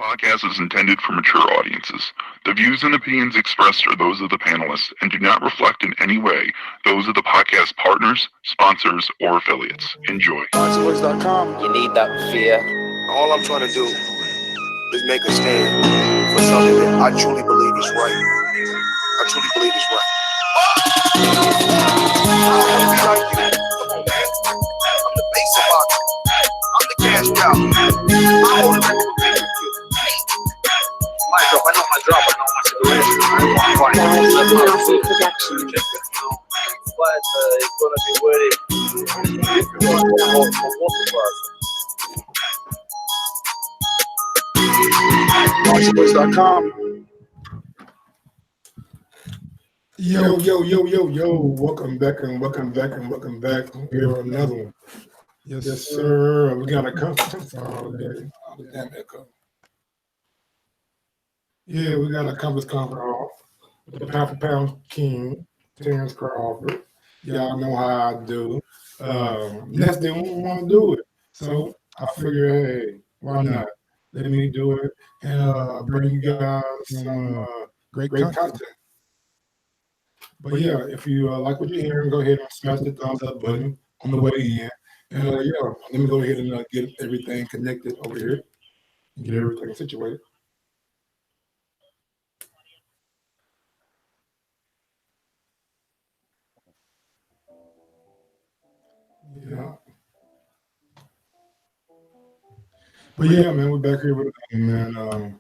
podcast is intended for mature audiences. The views and opinions expressed are those of the panelists and do not reflect in any way those of the podcast partners, sponsors, or affiliates. Enjoy. ThAboxingvoice.com. You need that fear. All I'm trying to do is make a stand for something that I truly believe is right. I truly believe is right. I'm the base of boxing. I'm the cash cow. I hold it. My drop, I know my drop, I know my situation. I want to find Production. But it's going to be worth it. ThAboxingvoice.com. Yo. Welcome back. Here for another one. Yes, sir. We got a conference call today. Damn echo. Yeah, we got a conference call with the pound for pound king, Terrence Crawford. Y'all know how I do. Next day we want to do it. So I figure, hey, why not? Let me do it and bring you guys some great content. But yeah, if you like what you're hearing, go ahead and smash the thumbs up button on the way in. And let me go ahead and get everything connected over here and get everything situated. Yeah. But yeah, man, we're back here with it, man.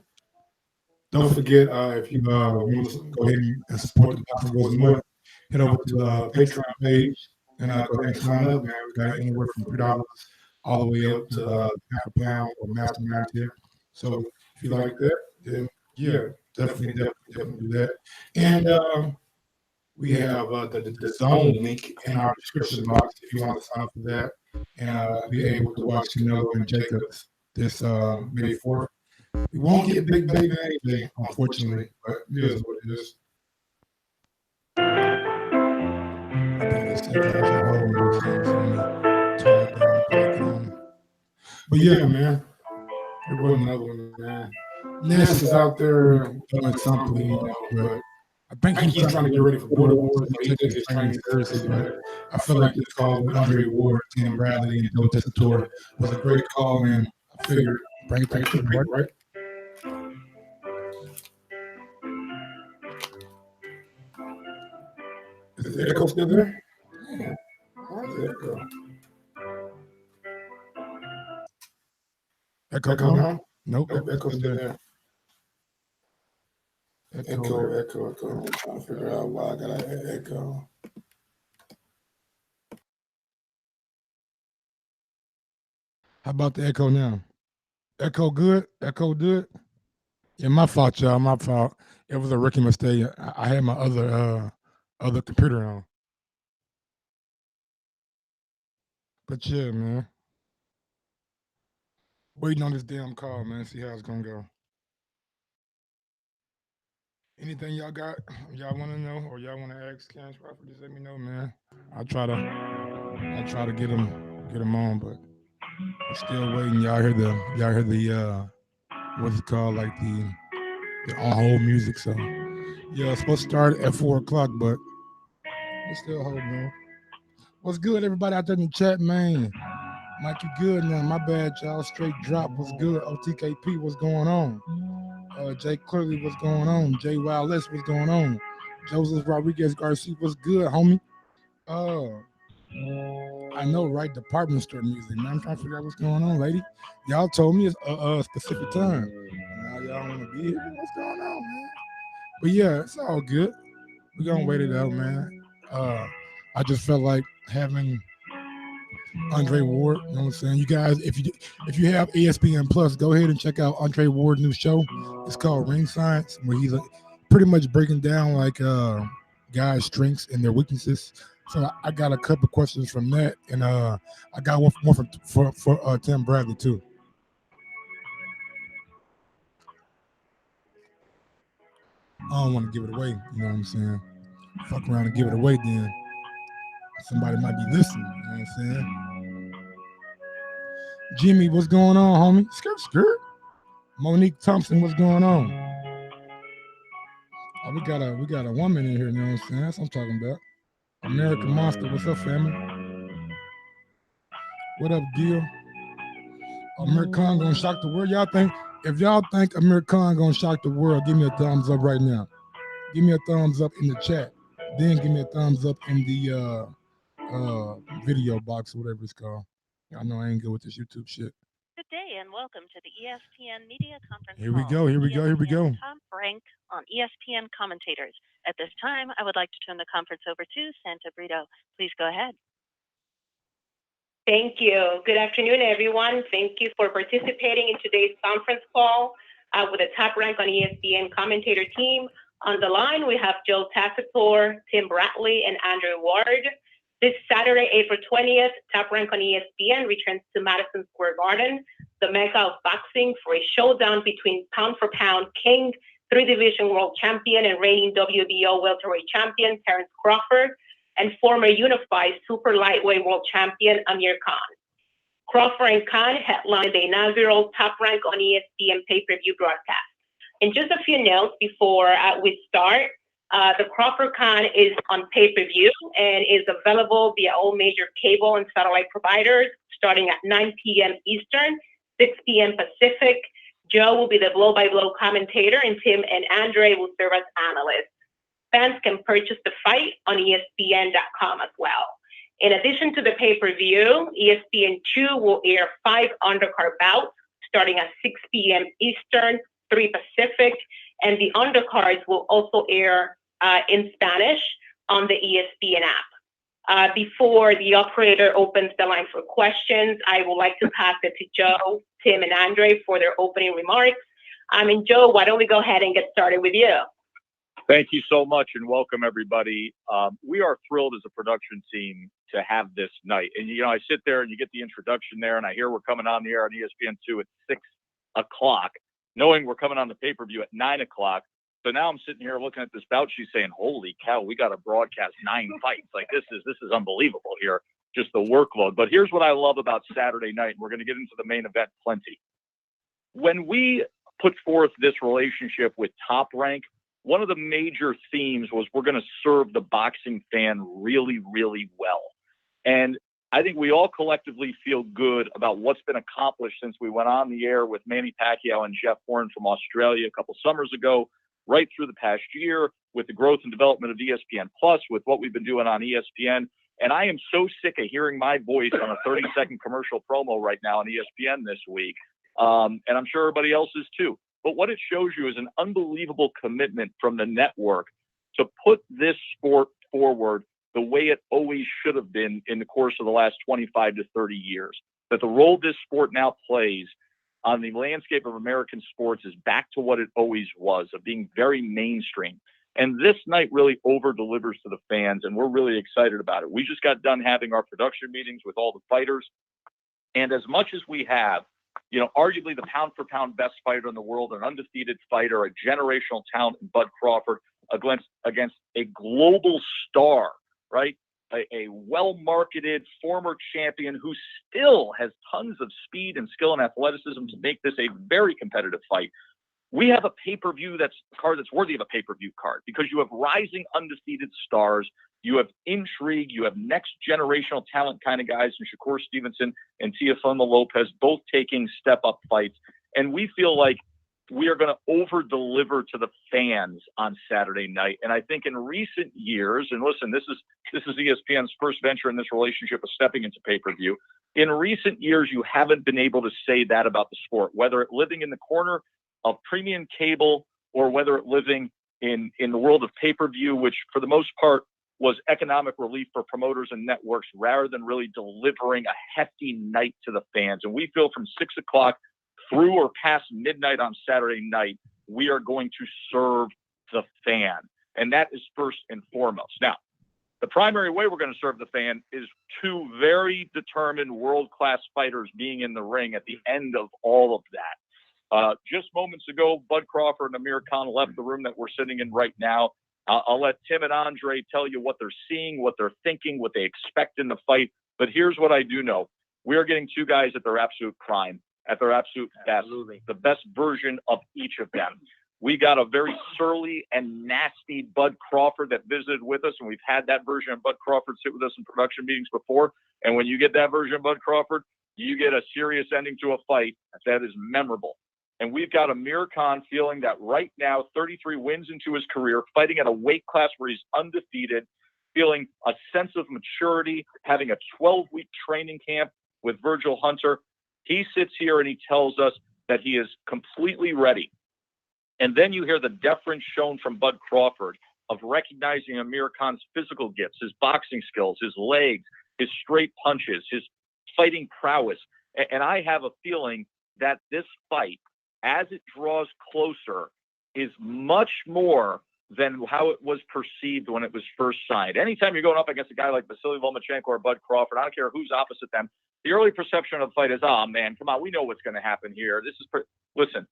Don't forget, if you want to go ahead and support the Boxing Voice more, head over to the Patreon page and go ahead and sign up, man. We got anywhere from $3 all the way up to half a pound or mastermind tier. So if you like that, then yeah, definitely do that. And we have the zone link in our description box if you want to sign up for that and be able to watch Canelo and Jacobs this May 4th. We won't get big baby anyway, unfortunately, but it is what it is. But yeah, man, there was another one, man. Ness is out there doing something, but I think he's trying to get ready for border wars. He took his training seriously, but I feel like this call with Andre Ward, Tim Bradley, and Tessitore was a great call, and I figured bring it to the break, right? Is the echo still there? Yeah. Where's the echo? Echo now? Nope, echo's still there. Echo. I'm trying to figure out why I got an echo. How about the echo now? Echo good? Echo good? Yeah, my fault, y'all. My fault. It was a rookie mistake. I had my other computer on. But yeah, man. Waiting on this damn call, man. See how it's gonna go. Anything y'all got? Y'all want to know, or y'all want to ask Cash Crawford? Just let me know, man. I'll try to get him on, but I'm still waiting. Y'all hear the what's it called, like the on hold music. So yeah, it's supposed to start at 4:00, but it's still hold, man. What's good, everybody out there in the chat, man? Mike, you good now? My bad, y'all. Straight drop. What's good? OTKP, what's going on? Jay Clearly, what's going on? Jay Wildless, what's going on? Joseph Rodriguez Garcia, what's good, homie? I know, right? Department store music, man. I'm trying to figure out what's going on, lady. Y'all told me it's a specific time. Now y'all want to be here? What's going on, man? But yeah, it's all good. We're gonna wait it out, man. I just felt like having Andre Ward, you know what I'm saying? You guys, if you have ESPN Plus, go ahead and check out Andre Ward's new show. It's called Ringside, where he's pretty much breaking down like guys' strengths and their weaknesses. So I got a couple questions from that, and I got one more for Tim Bradley too. I don't want to give it away, you know what I'm saying? Fuck around and give it away, then somebody might be listening, you know what I'm saying? Jimmy, what's going on, homie? Skirt. Monique Thompson, what's going on? Oh, we got a woman in here, you know what I'm saying? That's what I'm talking about. American Monster, what's up, family? What up, Gil? Amir Khan gonna shock the world. If y'all think Amir Khan gonna shock the world, give me a thumbs up right now. Give me a thumbs up in the chat. Then give me a thumbs up in the video box, whatever it's called. I know I ain't good with this YouTube shit. Good day and welcome to the ESPN Media Conference Here we go. Top rank on ESPN Commentators. At this time, I would like to turn the conference over to Santa Brito. Please go ahead. Thank you. Good afternoon, everyone. Thank you for participating in today's conference call with the Top Rank on ESPN commentator team. On the line, we have Joe Tessitore, Tim Bradley, and Andrew Ward. This Saturday, April 20th, Top Rank on ESPN returns to Madison Square Garden, the mecca of boxing, for a showdown between pound-for-pound king, three-division world champion, and reigning WBO welterweight champion Terrence Crawford, and former unified super lightweight world champion Amir Khan. Crawford and Khan headlined the inaugural Top Rank on ESPN pay-per-view broadcast. And just a few notes before we start. The Crawford Khan is on pay-per-view and is available via all major cable and satellite providers starting at 9 p.m. Eastern, 6 p.m. Pacific. Joe will be the blow-by-blow commentator, and Tim and Andre will serve as analysts. Fans can purchase the fight on ESPN.com as well. In addition to the pay-per-view, ESPN2 will air 5 undercard bouts starting at 6 p.m. Eastern, 3 Pacific, and the undercards will also air in Spanish on the ESPN app. Before the operator opens the line for questions, I would like to pass it to Joe, Tim, and Andre for their opening remarks. And Joe, why don't we go ahead and get started with you? Thank you so much and welcome everybody. We are thrilled as a production team to have this night. And, you know, I sit there and you get the introduction there and I hear we're coming on the air on ESPN2 at 6 o'clock, knowing we're coming on the pay-per-view at 9 o'clock. So now I'm sitting here looking at this bout sheet saying, holy cow, we got to broadcast 9 fights. Like this is unbelievable here, just the workload. But here's what I love about Saturday night. And we're going to get into the main event plenty. When we put forth this relationship with Top Rank, one of the major themes was we're going to serve the boxing fan really, really well. And I think we all collectively feel good about what's been accomplished since we went on the air with Manny Pacquiao and Jeff Horn from Australia a couple summers ago, right through the past year with the growth and development of ESPN Plus, with what we've been doing on ESPN. And I am so sick of hearing my voice on a 30-second commercial promo right now on ESPN this week. And I'm sure everybody else is too. But what it shows you is an unbelievable commitment from the network to put this sport forward the way it always should have been in the course of the last 25 to 30 years. That the role this sport now plays on the landscape of American sports is back to what it always was, of being very mainstream. And this night really over-delivers to the fans, and we're really excited about it. We just got done having our production meetings with all the fighters. And as much as we have, you know, arguably the pound-for-pound best fighter in the world, an undefeated fighter, a generational talent in Bud Crawford against a global star, right? A well-marketed former champion who still has tons of speed and skill and athleticism to make this a very competitive fight. We have a pay-per-view card that's worthy of a pay-per-view card because you have rising undefeated stars, you have intrigue, you have next generational talent kind of guys, and Shakur Stevenson and Teofimo Lopez both taking step-up fights. And we feel like we are going to over-deliver to the fans on Saturday night. And I think in recent years, and listen, this is ESPN's first venture in this relationship of stepping into pay-per-view. In recent years, you haven't been able to say that about the sport, whether it living in the corner of premium cable or whether it living in the world of pay-per-view, which for the most part was economic relief for promoters and networks rather than really delivering a hefty night to the fans. And we feel from 6 o'clock through or past midnight on Saturday night, we are going to serve the fan. And that is first and foremost. Now, the primary way we're going to serve the fan is 2 very determined world-class fighters being in the ring at the end of all of that. Just moments ago, Bud Crawford and Amir Khan left the room that we're sitting in right now. I'll let Tim and Andre tell you what they're seeing, what they're thinking, what they expect in the fight. But here's what I do know. We are getting 2 guys at their absolute prime. at their absolute best, the best version of each of them. We got a very surly and nasty Bud Crawford that visited with us, and we've had that version of Bud Crawford sit with us in production meetings before. And when you get that version of Bud Crawford, you get a serious ending to a fight that is memorable. And we've got Amir Khan feeling that right now, 33 wins into his career, fighting at a weight class where he's undefeated, feeling a sense of maturity, having a 12-week training camp with Virgil Hunter. He sits here and he tells us that he is completely ready. And then you hear the deference shown from Bud Crawford of recognizing Amir Khan's physical gifts, his boxing skills, his legs, his straight punches, his fighting prowess. And I have a feeling that this fight, as it draws closer, is much more than how it was perceived when it was first signed. Anytime you're going up against a guy like Vasily Lomachenko or Bud Crawford, I don't care who's opposite them, the early perception of the fight is, oh man, come on, we know what's going to happen here. Listen,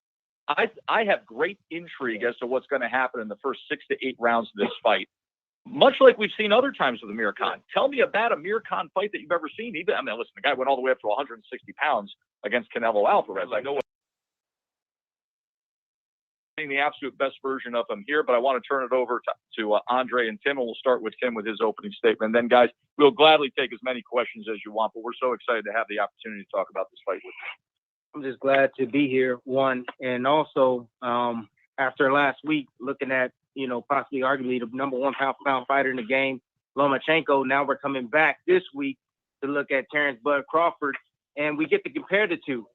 I have great intrigue as to what's going to happen in the first 6 to 8 rounds of this fight, much like we've seen other times with Amir Khan. Tell me about a Amir Khan fight that you've ever seen. Listen, the guy went all the way up to 160 pounds against Canelo Alvarez. I know what the absolute best version of him here, but I want to turn it over to Andre and Tim, and we'll start with Tim with his opening statement. And then, guys, we'll gladly take as many questions as you want, but we're so excited to have the opportunity to talk about this fight with you. I'm just glad to be here, one, and also after last week, looking at, possibly arguably the #1 pound-for-pound fighter in the game, Lomachenko. Now we're coming back this week to look at Terrence Bud Crawford, and we get to compare the two.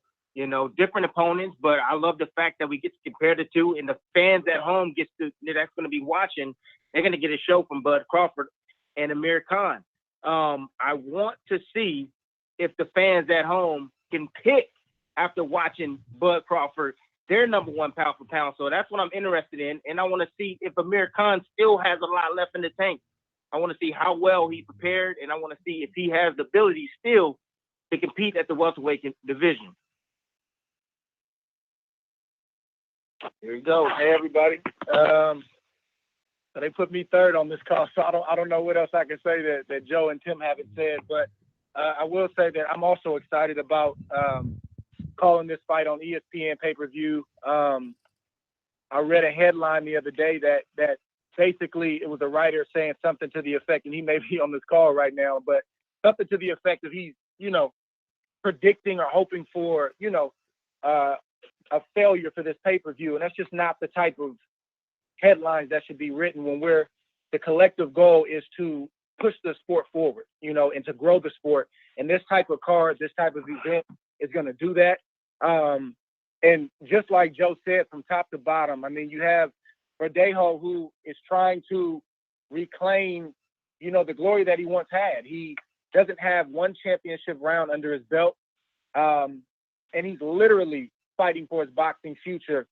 Different opponents, but I love the fact that we get to compare the two, and the fans at home that's going to be watching, they're going to get a show from Bud Crawford and Amir Khan. I want to see if the fans at home can pick after watching Bud Crawford, their #1 pound for pound. So that's what I'm interested in. And I want to see if Amir Khan still has a lot left in the tank. I want to see how well he prepared, and I want to see if he has the ability still to compete at the welterweight division. Here we go. Hey, everybody. So they put me third on this call, so I don't know what else I can say that Joe and Tim haven't said. But I will say that I'm also excited about calling this fight on ESPN pay-per-view. I read a headline the other day that basically it was a writer saying something to the effect, and he may be on this call right now, but something to the effect of he's, predicting or hoping for, a failure for this pay-per-view. And that's just not the type of headlines that should be written when the collective goal is to push the sport forward, and to grow the sport. And this type of card, this type of event is going to do that. And just like Joe said, from top to bottom, you have Verdejo, who is trying to reclaim, the glory that he once had. He doesn't have one championship round under his belt. And he's literally fighting for his boxing future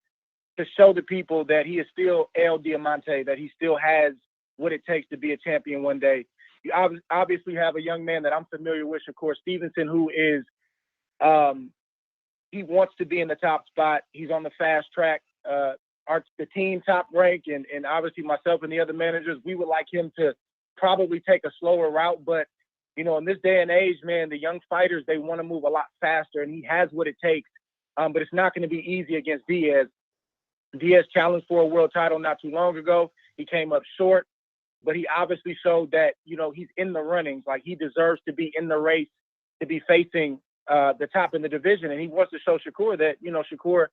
to show the people that he is still El Diamante, that he still has what it takes to be a champion one day. You obviously have a young man that I'm familiar with, Shakur Stevenson, who is, he wants to be in the top spot. He's on the fast track. The team top rank, and obviously myself and the other managers, we would like him to probably take a slower route. But, in this day and age, man, the young fighters, they want to move a lot faster, and he has what it takes. But it's not going to be easy against Diaz. Diaz challenged for a world title not too long ago. He came up short, but he obviously showed that, he's in the runnings. Like, he deserves to be in the race, to be facing the top in the division. And he wants to show Shakur that, Shakur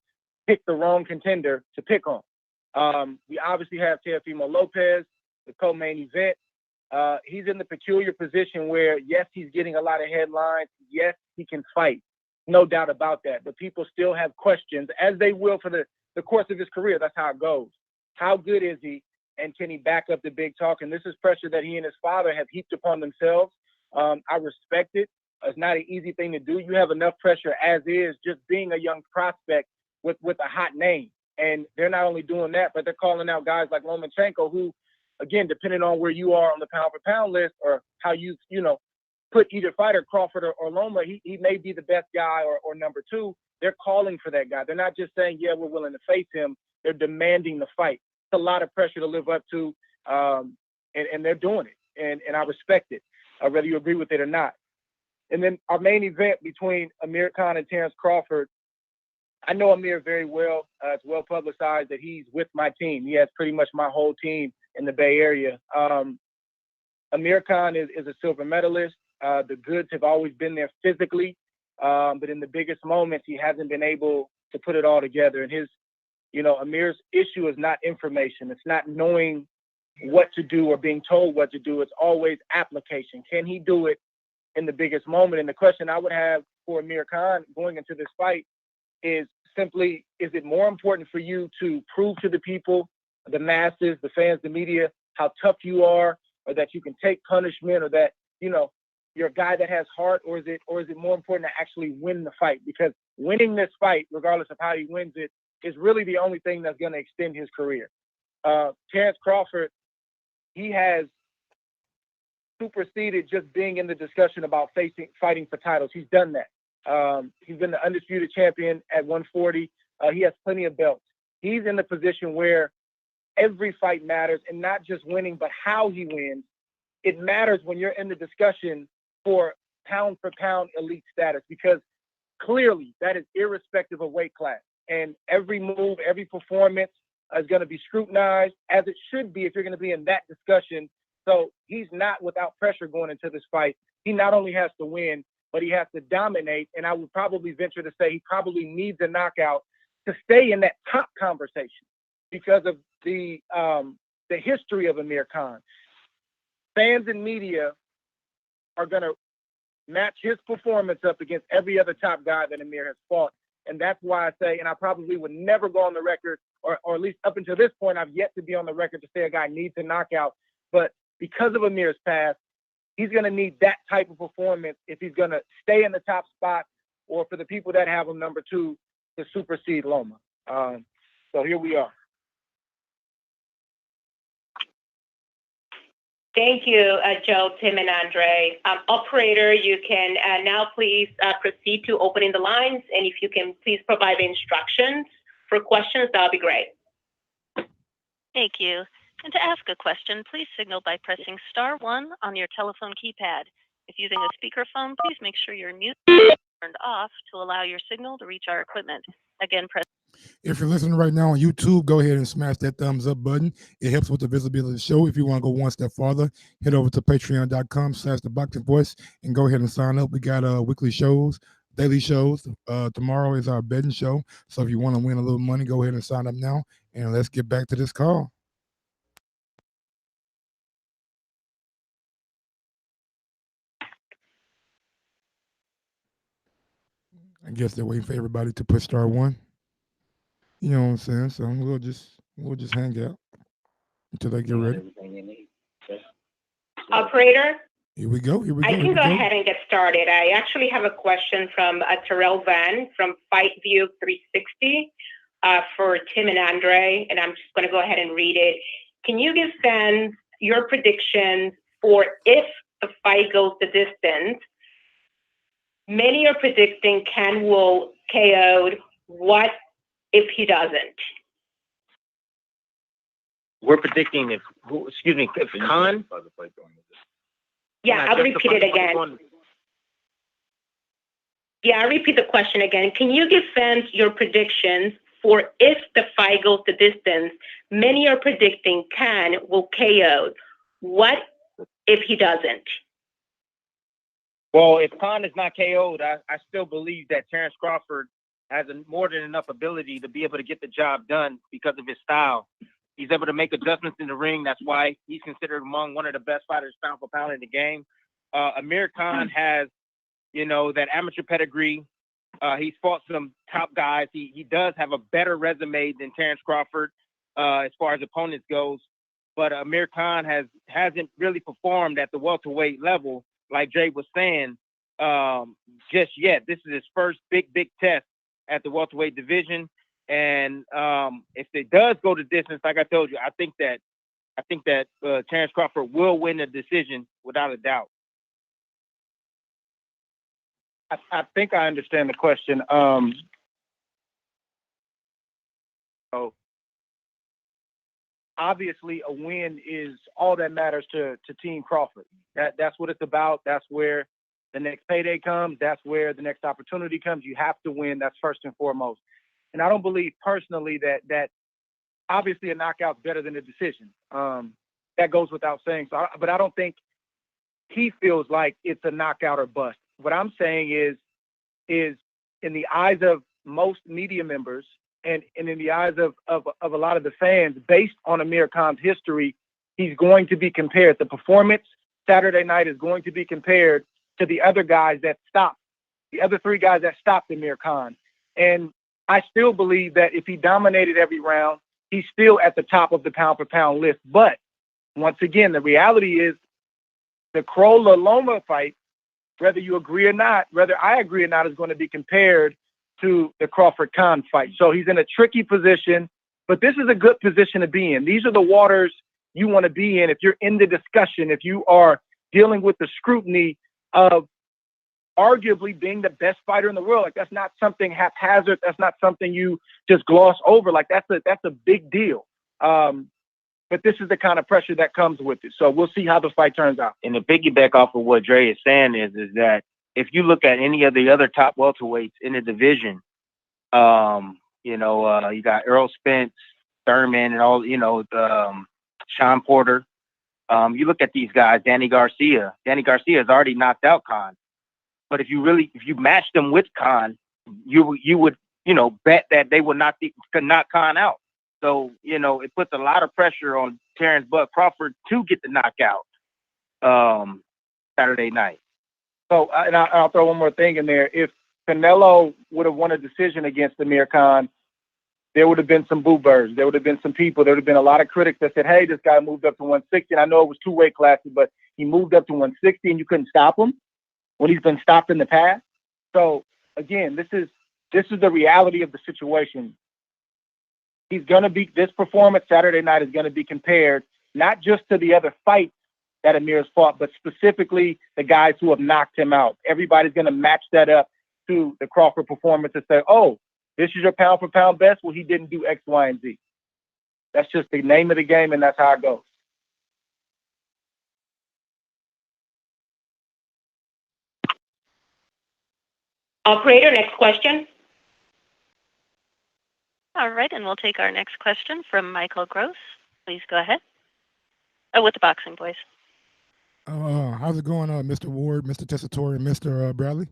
picked the wrong contender to pick on. We obviously have Teofimo Lopez, the co-main event. He's in the peculiar position where, yes, he's getting a lot of headlines. Yes, he can fight. No doubt about that. But people still have questions, as they will for the course of his career. That's how it goes. How good is he? And can he back up the big talk? And this is pressure that he and his father have heaped upon themselves. I respect it. It's not an easy thing to do. You have enough pressure as is, just being a young prospect with a hot name. And they're not only doing that, but they're calling out guys like Lomachenko, who, again, depending on where you are on the pound-for-pound list or how you put either fighter, Crawford or Loma, he may be the best guy or number two. They're calling for that guy. They're not just saying, yeah, we're willing to face him. They're demanding the fight. It's a lot of pressure to live up to, and they're doing it. And I respect it, whether you agree with it or not. And then our main event between Amir Khan and Terrence Crawford, I know Amir very well. It's well publicized that he's with my team. He has pretty much my whole team in the Bay Area. Amir Khan is a silver medalist. The goods have always been there physically, but in the biggest moments, he hasn't been able to put it all together. And Amir's issue is not information. It's not knowing what to do or being told what to do. It's always application. Can he do it in the biggest moment? And the question I would have for Amir Khan going into this fight is simply, is it more important for you to prove to the people, the masses, the fans, the media, how tough you are, or that you can take punishment, or that, you're a guy that has heart, or is it more important to actually win the fight? Because winning this fight, regardless of how he wins it, is really the only thing that's going to extend his career. Terrence Crawford, he has superseded just being in the discussion about fighting for titles. He's done that. He's been the undisputed champion at 140. He has plenty of belts. He's in the position where every fight matters, and not just winning, but how he wins. It matters when you're in the discussion for pound for pound elite status, because clearly that is irrespective of weight class. And every move, every performance is going to be scrutinized, as it should be if you're going to be in that discussion. So he's not without pressure going into this fight. He not only has to win, but he has to dominate. And I would probably venture to say he probably needs a knockout to stay in that top conversation because of the history of Amir Khan. Fans and media are going to match his performance up against every other top guy that Amir has fought. And that's why I say, and I probably would never go on the record, or at least up until this point, I've yet to be on the record to say a guy needs a knockout. But because of Amir's past, he's going to need that type of performance if he's going to stay in the top spot, or for the people that have him number 2 to supersede Loma. So here we are. Thank you, Joe, Tim, and Andre. Operator, you can now please proceed to opening the lines, and if you can please provide the instructions for questions, that would be great. Thank you. And to ask a question, please signal by pressing *1 on your telephone keypad. If using a speakerphone, please make sure your mute is turned off to allow your signal to reach our equipment. Again, press. If you're listening right now on YouTube, go ahead and smash that thumbs up button. It helps with the visibility of the show. If you want to go one step farther, head over to patreon.com/ThaBoxingvoice and go ahead and sign up. We got weekly shows, daily shows. Tomorrow is our betting show. So if you want to win a little money, go ahead and sign up now. And let's get back to this call. I guess they're waiting for everybody to push *1. You know what I'm saying? So we'll just hang out until they get ready. Operator? Here we go. I can go ahead and get started. I actually have a question from Terrell Van from FightView 360 for Tim and Andre, and I'm just going to go ahead and read it. Can you give fans your predictions for if the fight goes the distance? Many are predicting Ken will KO'd. What if he doesn't? We're predicting if Khan? Yeah, I'll repeat it again. Yeah, I'll repeat the question again. Can you give fans your predictions for if the fight goes the distance? Many are predicting Khan will KO. What if he doesn't? Well, if Khan is not KO'd, I still believe that Terrence Crawford has more than enough ability to be able to get the job done because of his style. He's able to make adjustments in the ring. That's why he's considered among one of the best fighters pound for pound in the game. Amir Khan has, that amateur pedigree. He's fought some top guys. He does have a better resume than Terrence Crawford as far as opponents goes. But Amir Khan hasn't really performed at the welterweight level, like Jay was saying, just yet. This is his first big test at the welterweight division. And if it does go the distance, like I told you, I think that Terrence Crawford will win the decision without a doubt. I think I understand the question. So obviously, a win is all that matters to Team Crawford. That's what it's about. That's where the next payday comes. That's where the next opportunity comes. You have to win. That's first and foremost. And I don't believe personally that obviously a knockout's better than a decision. That goes without saying. But I don't think he feels like it's a knockout or bust. What I'm saying is in the eyes of most media members and in the eyes of a lot of the fans, based on Amir Khan's history, he's going to be compared. The performance Saturday night is going to be compared to the other guys that stopped, the other three guys that stopped Amir Khan. And I still believe that if he dominated every round, he's still at the top of the pound-for-pound list. But once again, the reality is the Crolla-Loma fight, whether you agree or not, whether I agree or not, is going to be compared to the Crawford-Khan fight. So he's in a tricky position, but this is a good position to be in. These are the waters you want to be in if you're in the discussion, if you are dealing with the scrutiny of arguably being the best fighter in the world. Like, that's not something haphazard. That's not something you just gloss over. Like, that's a big deal. But this is the kind of pressure that comes with it. So we'll see how the fight turns out. And to piggyback off of what Dre is saying is that if you look at any of the other top welterweights in the division, you got Earl Spence, Thurman, and all, Sean Porter. You look at these guys, Danny Garcia. Danny Garcia has already knocked out Khan. But if you matched them with Khan, you would bet that they would knock Khan out. So, it puts a lot of pressure on Terrence Bud Crawford to get the knockout Saturday night. So, and I'll throw one more thing in there. If Canelo would have won a decision against Amir Khan, there would have been some boo birds. There would have been some people. There would have been a lot of critics that said, hey, this guy moved up to 160. And I know it was two weight classes, but he moved up to 160 and you couldn't stop him when he's been stopped in the past. So, again, this is the reality of the situation. This performance Saturday night is going to be compared not just to the other fights that Amir's fought, but specifically the guys who have knocked him out. Everybody's going to match that up to the Crawford performance and say, oh, this is your pound for pound best. Well, he didn't do X, Y, and Z. That's just the name of the game, and that's how it goes. Operator, next question. All right, and we'll take our next question from Michael Gross. Please go ahead. With the Boxing Voice. How's it going, Mr. Ward, Mr. Tessitore, and Mr. Bradley?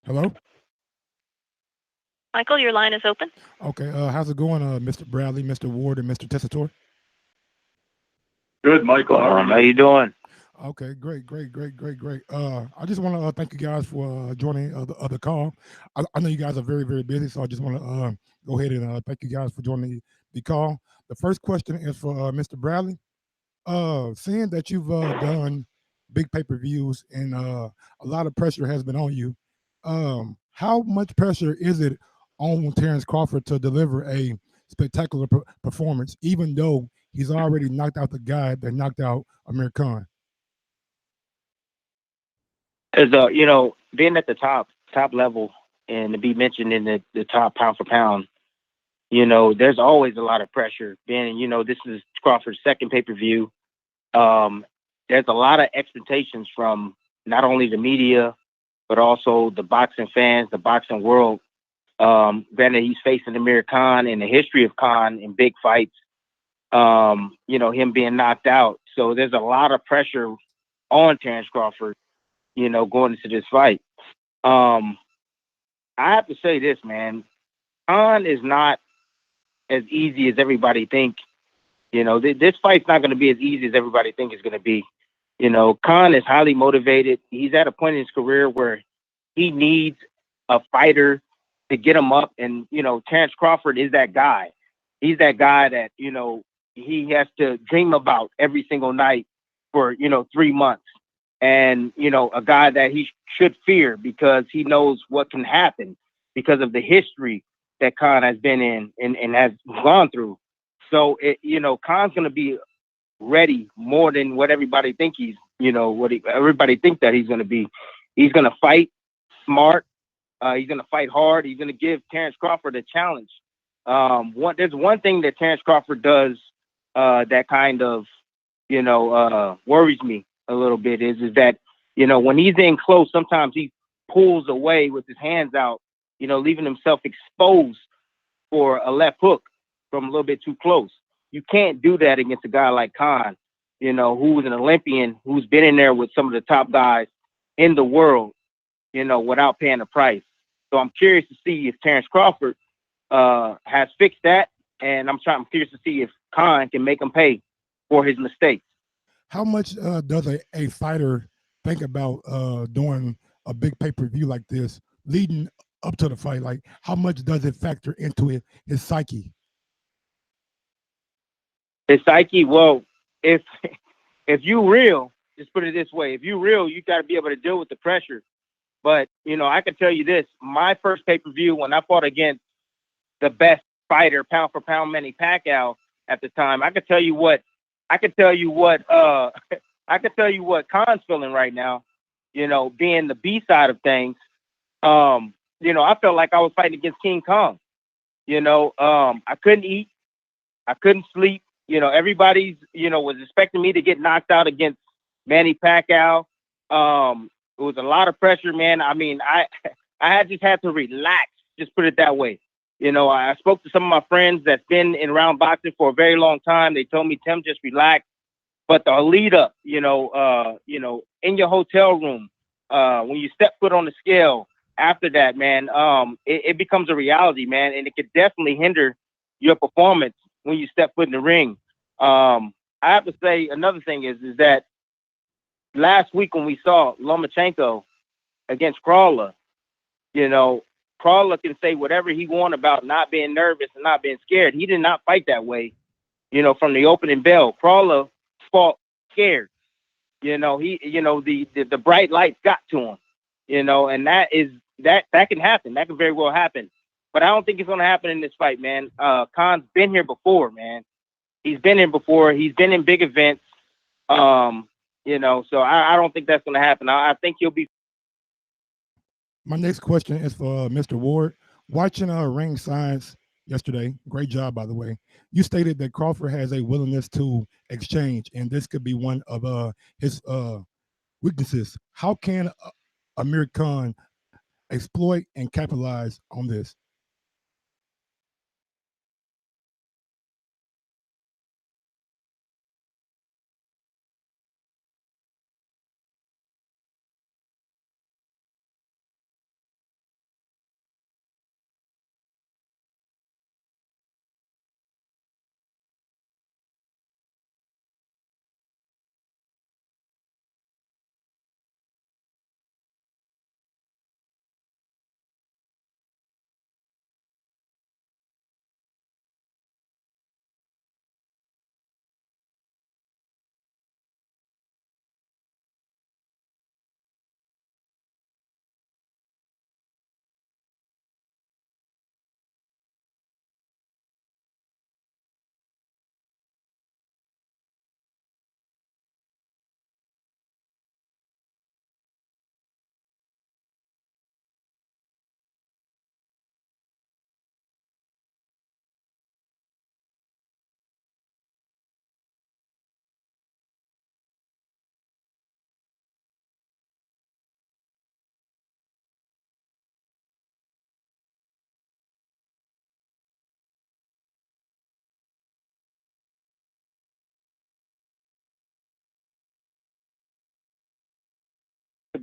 Hello? Michael, your line is open. Okay, how's it going, Mr. Bradley, Mr. Ward, and Mr. Tessitore? Good, Michael. How you doing? Okay, great. I just want to thank you guys for joining the call. I know you guys are very, very busy, so I just want to go ahead and thank you guys for joining the call. The first question is for Mr. Bradley. Seeing that you've done big pay-per-views and a lot of pressure has been on you, how much pressure is it on Terrence Crawford to deliver a spectacular performance, even though he's already knocked out the guy that knocked out Amir Khan? As being at the top level and to be mentioned in the top pound for pound, there's always a lot of pressure. Being, this is Crawford's second pay-per-view. There's a lot of expectations from not only the media, but also the boxing fans, the boxing world. Granted, he's facing Amir Khan and the history of Khan in big fights, him being knocked out. So there's a lot of pressure on Terrence Crawford, going into this fight. I have to say this, man. Khan is not as easy as everybody think. This fight's not going to be as easy as everybody think it's going to be. Khan is highly motivated. He's at a point in his career where he needs a fighter to get him up. And, Terrence Crawford is that guy. He's that guy that, he has to dream about every single night for, 3 months. And, a guy that he should fear because he knows what can happen because of the history that Khan has been in and has gone through. So, Khan's going to be ready more than what everybody think everybody think that he's going to be. He's going to fight smart. He's going to fight hard. He's going to give Terrence Crawford a challenge. There's one thing that Terrence Crawford does that kind of, worries me a little bit is that, when he's in close, sometimes he pulls away with his hands out leaving himself exposed for a left hook from a little bit too close. You can't do that against a guy like Khan, who's an Olympian, who's been in there with some of the top guys in the world, without paying a price. So I'm curious to see if Terrence Crawford has fixed that, and I'm curious to see if Khan can make him pay for his mistakes. How much does a fighter think about doing a big pay-per-view like this, leading up to the fight? Like, how much does it factor into his psyche? His psyche, well, if you real, just put it this way, if you real, you got to be able to deal with the pressure. But, I can tell you this, my first pay-per-view when I fought against the best fighter, pound for pound, Manny Pacquiao at the time, I could tell you what Khan's feeling right now, being the B side of things. I felt like I was fighting against King Kong. I couldn't eat, I couldn't sleep. Everybody's, was expecting me to get knocked out against Manny Pacquiao. It was a lot of pressure, man. I mean, I had to relax, just put it that way. I spoke to some of my friends that's been in round boxing for a very long time. They told me, Tim, just relax. But the lead up, in your hotel room, when you step foot on the scale, after that, man, it becomes a reality, man, and it could definitely hinder your performance when you step foot in the ring. I have to say another thing is that last week when we saw Lomachenko against Crawler, Crawler can say whatever he wants about not being nervous and not being scared. He did not fight that way, from the opening bell. Crawler fought scared. The bright lights got to him, and that can happen. That can very well happen. But I don't think it's going to happen in this fight, man. Khan's been here before, man. He's been in before. He's been in big events. So I don't think that's going to happen. I think he'll be. My next question is for Mr. Ward. Watching Ringside yesterday, great job, by the way. You stated that Crawford has a willingness to exchange, and this could be one of his weaknesses. How can Amir Khan exploit and capitalize on this?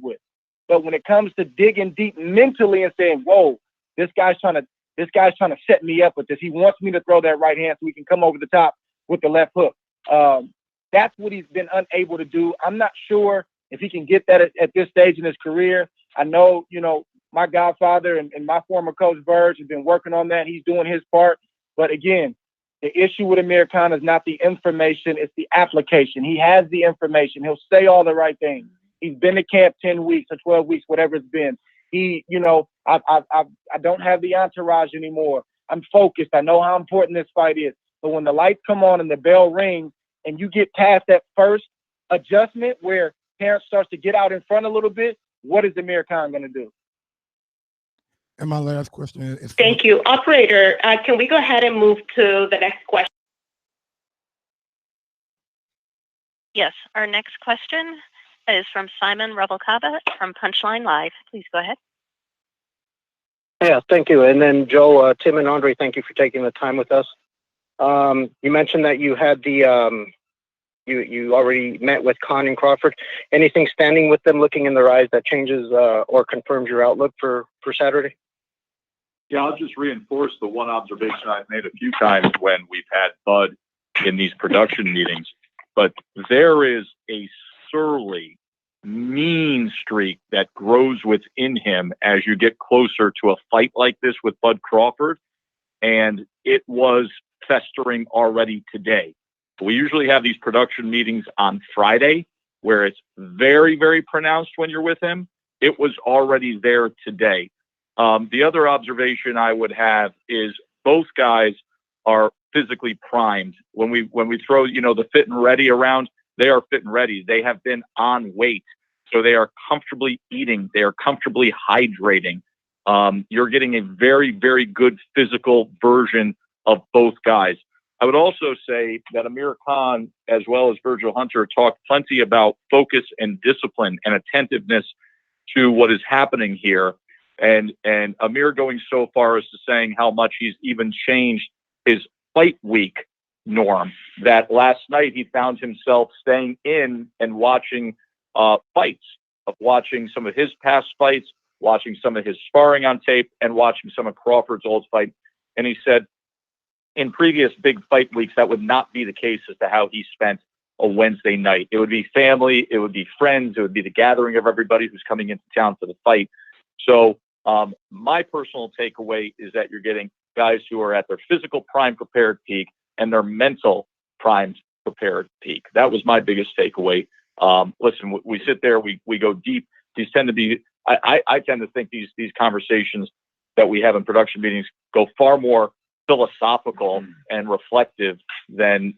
With. But when it comes to digging deep mentally and saying, whoa, this guy's trying to set me up with this. He wants me to throw that right hand so we can come over the top with the left hook. That's what he's been unable to do. I'm not sure if he can get that at this stage in his career. I know, my godfather and my former coach Verge has been working on that. He's doing his part. But again, the issue with Amir Khan is not the information, it's the application. He has the information. He'll say all the right things. He's been to camp 10 weeks or 12 weeks, whatever it's been. I don't have the entourage anymore. I'm focused. I know how important this fight is. But when the lights come on and the bell rings and you get past that first adjustment where Terrence starts to get out in front a little bit, what is Amir Khan going to do? And my last question is... Thank you. Operator, can we go ahead and move to the next question? Yes, our next question is from Simon Rubalcaba from Punchline Live. Please go ahead. Yeah, thank you. And then Joe, Tim, and Andre, thank you for taking the time with us. You mentioned that you had the you already met with Khan and Crawford. Anything standing with them, looking in their eyes, that changes or confirms your outlook for Saturday? Yeah, I'll just reinforce the one observation I've made a few times when we've had Bud in these production meetings. But there is a surly, mean streak that grows within him as you get closer to a fight like this with Bud Crawford. And it was festering already today. We usually have these production meetings on Friday where it's very, very pronounced when you're with him. It was already there today. The other observation I would have is both guys are physically primed. When we throw, the fit and ready around, they are fit and ready. They have been on weight. So they are comfortably eating. They are comfortably hydrating. You're getting a very, very good physical version of both guys. I would also say that Amir Khan, as well as Virgil Hunter, talked plenty about focus and discipline and attentiveness to what is happening here. And Amir going so far as to saying how much he's even changed his fight week norm, that last night he found himself staying in and watching fights, of watching some of his past fights, watching some of his sparring on tape, and watching some of Crawford's old fight. And he said in previous big fight weeks, that would not be the case as to how he spent a Wednesday night. It would be family, it would be friends, it would be the gathering of everybody who's coming into town for the fight. So my personal takeaway is that you're getting guys who are at their physical prime prepared peak and their mental primed prepared peak. That was my biggest takeaway. Listen, we sit there, we go deep. These tend to be, I tend to think these conversations that we have in production meetings go far more philosophical and reflective than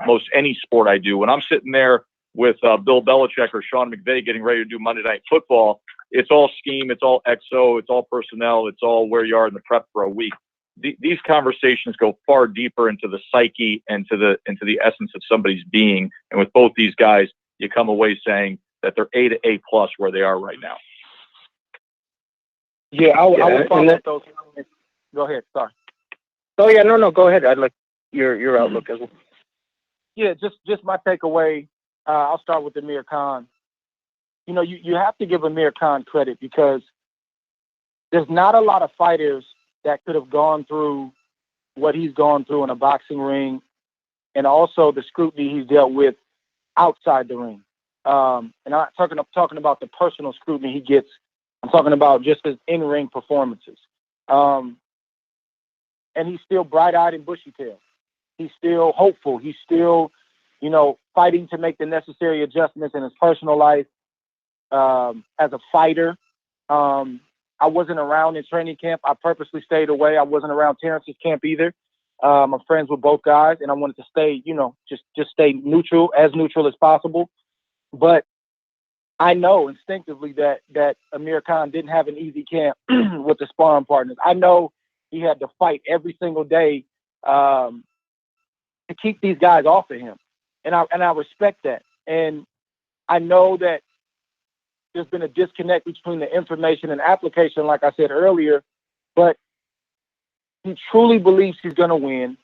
most any sport I do. When I'm sitting there with Bill Belichick or Sean McVay getting ready to do Monday Night Football, it's all scheme, it's all XO, it's all personnel, it's all where you are in the prep for a week. These conversations go far deeper into the psyche and into the essence of somebody's being. And with both these guys, you come away saying that they're A to A plus where they are right now. Yeah, I would follow up those comments. Go ahead, sorry. Oh yeah, no, go ahead. I'd like your outlook as well. Yeah, just my takeaway. I'll start with Amir Khan. You have to give Amir Khan credit because there's not a lot of fighters that could have gone through what he's gone through in a boxing ring, and also the scrutiny he's dealt with outside the ring. And I'm talking about the personal scrutiny he gets. I'm talking about just his in-ring performances. And he's still bright-eyed and bushy-tailed. He's still hopeful. He's still, fighting to make the necessary adjustments in his personal life. As a fighter, I wasn't around in training camp. I purposely stayed away. I wasn't around Terrence's camp either. I'm friends with both guys, and I wanted to stay, just stay neutral as possible. But I know instinctively that Amir Khan didn't have an easy camp with the sparring partners. I know he had to fight every single day to keep these guys off of him, and I respect that. And I know that there's been a disconnect between the information and application, like I said earlier, but he truly believes he's going to win.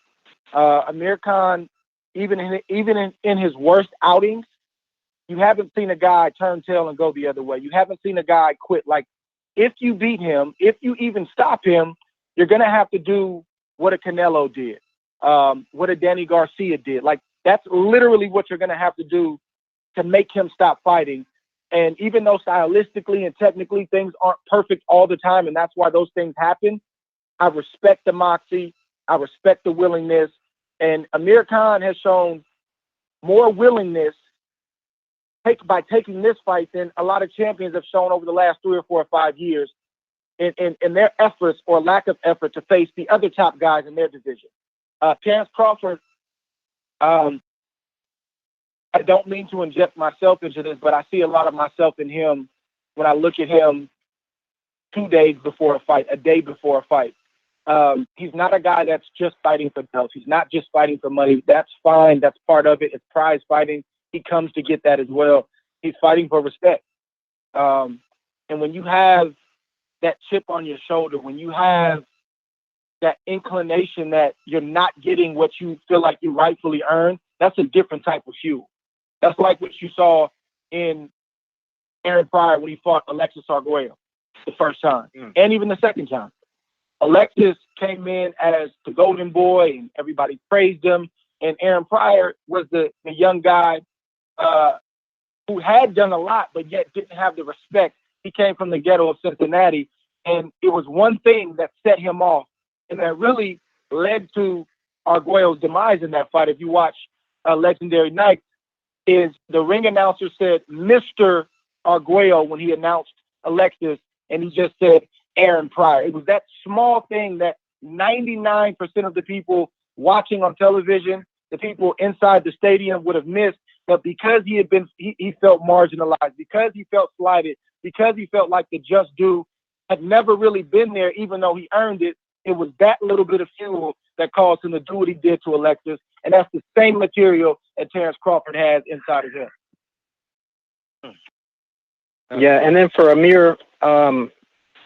Amir Khan, even in his worst outings, you haven't seen a guy turn tail and go the other way. You haven't seen a guy quit. Like, if you beat him, if you even stop him, you're going to have to do what a Canelo did, what a Danny Garcia did. Like, that's literally what you're going to have to do to make him stop fighting. And even though stylistically and technically things aren't perfect all the time, and that's why those things happen, I respect the moxie. I respect the willingness. And Amir Khan has shown more willingness by taking this fight than a lot of champions have shown over the last 3 or 4 or 5 years in their efforts or lack of effort to face the other top guys in their division. Terrence Crawford, I don't mean to inject myself into this, but I see a lot of myself in him when I look at him 2 days before a fight, a day before a fight. He's not a guy that's just fighting for belts. He's not just fighting for money. That's fine. That's part of it. It's prize fighting. He comes to get that as well. He's fighting for respect. And when you have that chip on your shoulder, when you have that inclination that you're not getting what you feel like you rightfully earned, that's a different type of fuel. That's like what you saw in Aaron Pryor when he fought Alexis Arguello the first time, and even the second time. Alexis came in as the golden boy, and everybody praised him. And Aaron Pryor was the young guy who had done a lot, but yet didn't have the respect. He came from the ghetto of Cincinnati, and it was one thing that set him off, and that really led to Arguello's demise in that fight. If you watch Legendary Night, is the ring announcer said Mr. Arguello when he announced Alexis, and he just said Aaron Pryor. It was that small thing that 99% of the people watching on television, the people inside the stadium would have missed. But because he felt marginalized, because he felt slighted, because he felt like the just due had never really been there, even though he earned it. It was that little bit of fuel that caused him to do what he did to Alexis. And that's the same material that Terrence Crawford has inside of him. Yeah, and then for Amir,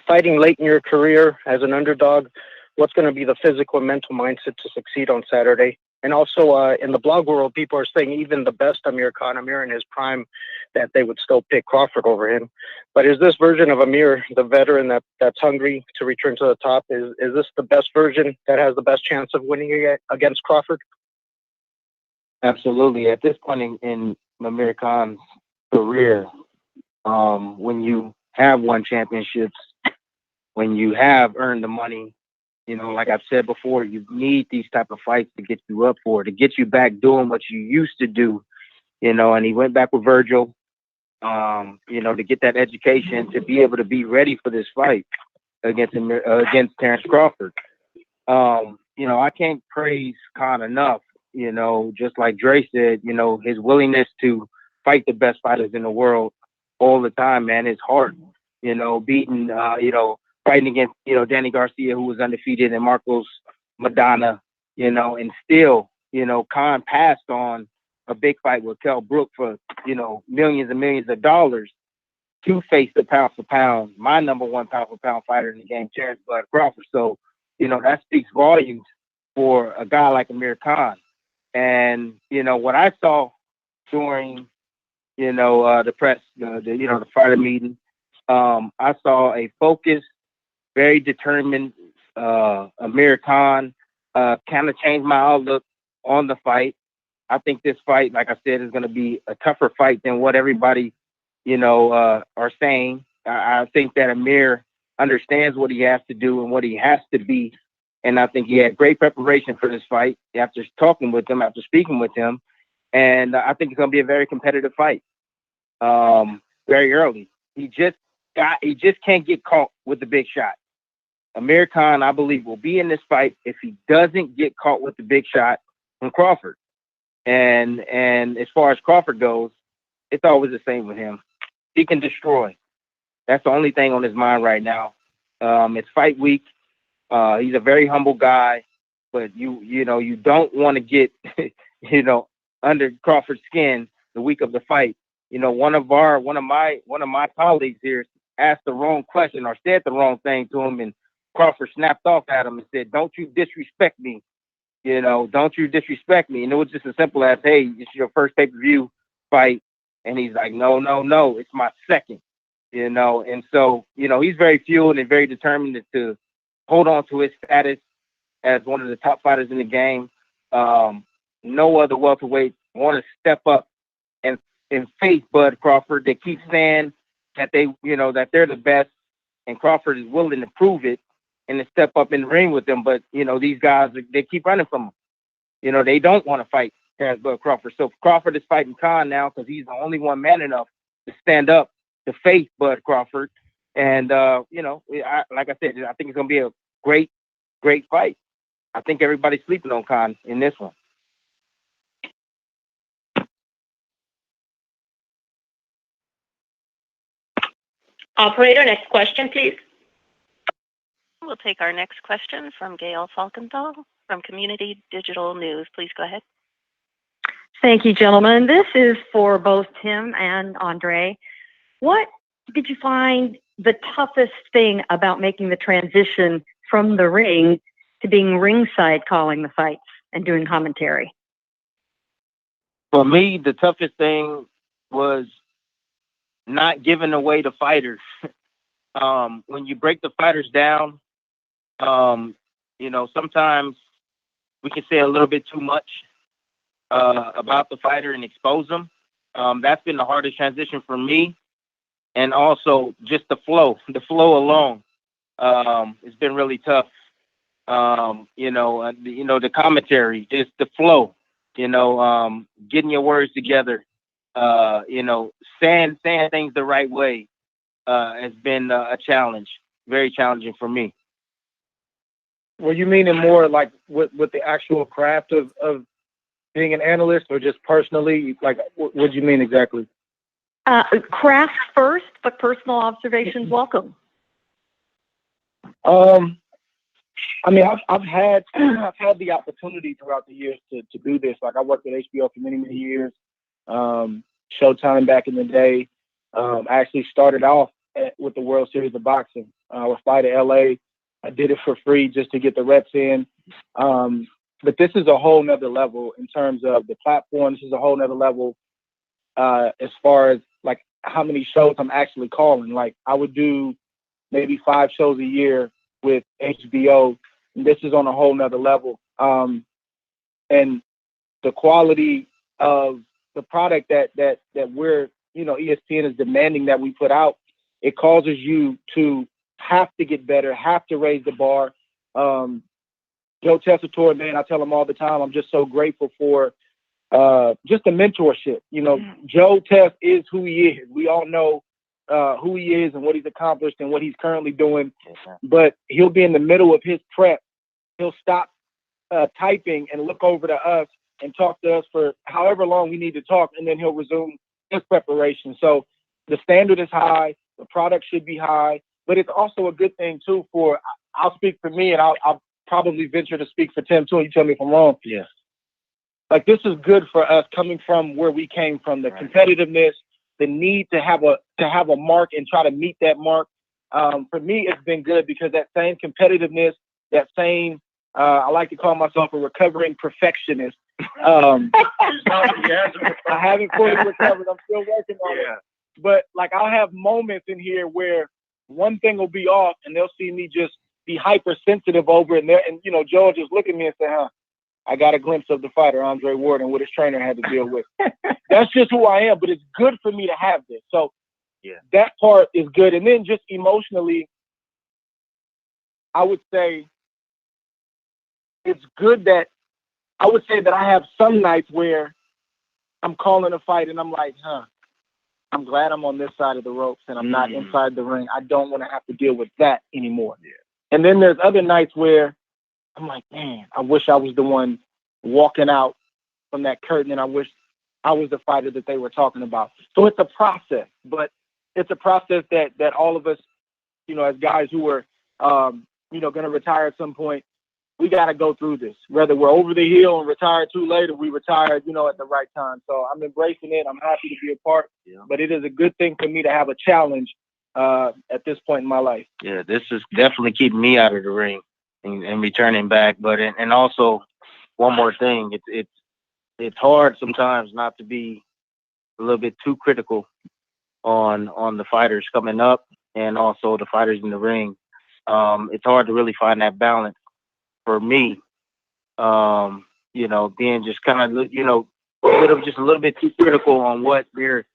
fighting late in your career as an underdog, what's going to be the physical and mental mindset to succeed on Saturday? And also in the blog world, people are saying even the best Amir Khan, Amir in his prime, that they would still pick Crawford over him. But is this version of Amir, the veteran that's hungry to return to the top, is this the best version that has the best chance of winning against Crawford? Absolutely. At this point in Amir Khan's career, when you have won championships, when you have earned the money, you know, like I've said before, you need these type of fights to get you up for, to get you back doing what you used to do, you know, and he went back with Virgil, you know, to get that education, to be able to be ready for this fight against Terrence Crawford. You know, I can't praise Khan enough, you know, just like Dre said, you know, his willingness to fight the best fighters in the world all the time, man, is hard, you know, beating, you know, fighting against, you know, Danny Garcia, who was undefeated, and Marcos Madonna, you know, and still, you know, Khan passed on a big fight with Kell Brook for, you know, millions and millions of dollars to face the pound for pound, my number one pound for pound fighter in the game, Terrence Bud Crawford. So, you know, that speaks volumes for a guy like Amir Khan. And, you know, what I saw during, you know, the press, the fighter meeting, I saw a focused, very determined Amir Khan, kind of changed my outlook on the fight. I think this fight, like I said, is going to be a tougher fight than what everybody, you know, are saying. I think that Amir understands what he has to do and what he has to be. And I think he had great preparation for this fight after talking with him, after speaking with him. And I think it's going to be a very competitive fight very early. He just can't get caught with the big shot. Amir Khan, I believe, will be in this fight if he doesn't get caught with the big shot from Crawford. And as far as Crawford goes, it's always the same with him. He can destroy. That's the only thing on his mind right now. It's fight week. He's a very humble guy, but you know, you don't want to get, you know, under Crawford's skin the week of the fight. You know, one of my colleagues here asked the wrong question or said the wrong thing to him, and Crawford snapped off at him and said, "Don't you disrespect me, you know, don't you disrespect me." And it was just as simple as, "Hey, it's your first pay-per-view fight." And he's like, no, it's my second, you know. And so, you know, he's very fueled and very determined to hold on to his status as one of the top fighters in the game. No other welterweight want to step up and face Bud Crawford. They keep saying that that they're the best, and Crawford is willing to prove it and to step up in the ring with them. But, you know, these guys, they keep running from him. You know, they don't want to fight Terrence Bud Crawford. So Crawford is fighting Khan now because he's the only one man enough to stand up to face Bud Crawford. And, you know, like I said, I think it's going to be a great, great fight. I think everybody's sleeping on Khan in this one. Operator, next question, please. We'll take our next question from Gail Falkenthal from Community Digital News. Please go ahead. Thank you, gentlemen. This is for both Tim and Andre. What did you find the toughest thing about making the transition from the ring to being ringside calling the fights and doing commentary? For me, the toughest thing was not giving away the fighters. When you break the fighters down, sometimes we can say a little bit too much about the fighter and expose them. That's been the hardest transition for me. And also just the flow alone. It's been really tough. The commentary, just the flow, getting your words together, saying things the right way has been a challenge, very challenging for me. Were you meaning more like with the actual craft of being an analyst, or just personally? Like, what do you mean exactly? Craft first, but personal observations welcome. I mean, I've had the opportunity throughout the years to do this. Like, I worked at HBO for many years. Showtime back in the day. I actually started off with the World Series of Boxing. I would fly to LA. I did it for free just to get the reps in. But this is a whole nother level in terms of the platform. This is a whole nother level as far as like how many shows I'm actually calling. Like, I would do maybe 5 shows a year with HBO. And this is on a whole nother level. And the quality of the product that we're, ESPN is demanding that we put out, it causes you to have to get better, have to raise the bar. Joe Tessitore, man, I tell him all the time, I'm just so grateful for just the mentorship. Joe Tess is who he is. We all know who he is and what he's accomplished and what he's currently doing. But he'll be in the middle of his prep. He'll stop typing and look over to us and talk to us for however long we need to talk, and then he'll resume his preparation. So the standard is high. The product should be high. But it's also a good thing, too, I'll speak for me, and I'll probably venture to speak for Tim, too, and you tell me if I'm wrong. Yeah. Like, this is good for us coming from where we came from, the competitiveness, the need to have a mark and try to meet that mark. For me, it's been good because that same competitiveness, that same, I like to call myself a recovering perfectionist. I haven't fully recovered. I'm still working on it. But like, I'll have moments in here where one thing will be off and they'll see me just be hypersensitive over it. And Joe will just look at me and say, I got a glimpse of the fighter, Andre Ward, and what his trainer had to deal with. That's just who I am, but it's good for me to have this. So that part is good. And then just emotionally, I would say it's good that I have some nights where I'm calling a fight and I'm like, I'm glad I'm on this side of the ropes and I'm not inside the ring. I don't want to have to deal with that anymore. Yeah. And then there's other nights where I'm like, man, I wish I was the one walking out from that curtain, and I wish I was the fighter that they were talking about. So it's a process, but it's a process that all of us, as guys who are, going to retire at some point, we got to go through this. Whether we're over the hill and retired too late, or we retired, at the right time. So I'm embracing it. I'm happy to be a part, but it is a good thing for me to have a challenge at this point in my life. Yeah, this is definitely keeping me out of the ring and returning back. But and also one more thing, it's hard sometimes not to be a little bit too critical on the fighters coming up and also the fighters in the ring. It's hard to really find that balance for me. Being just kind of a little bit too critical on what they're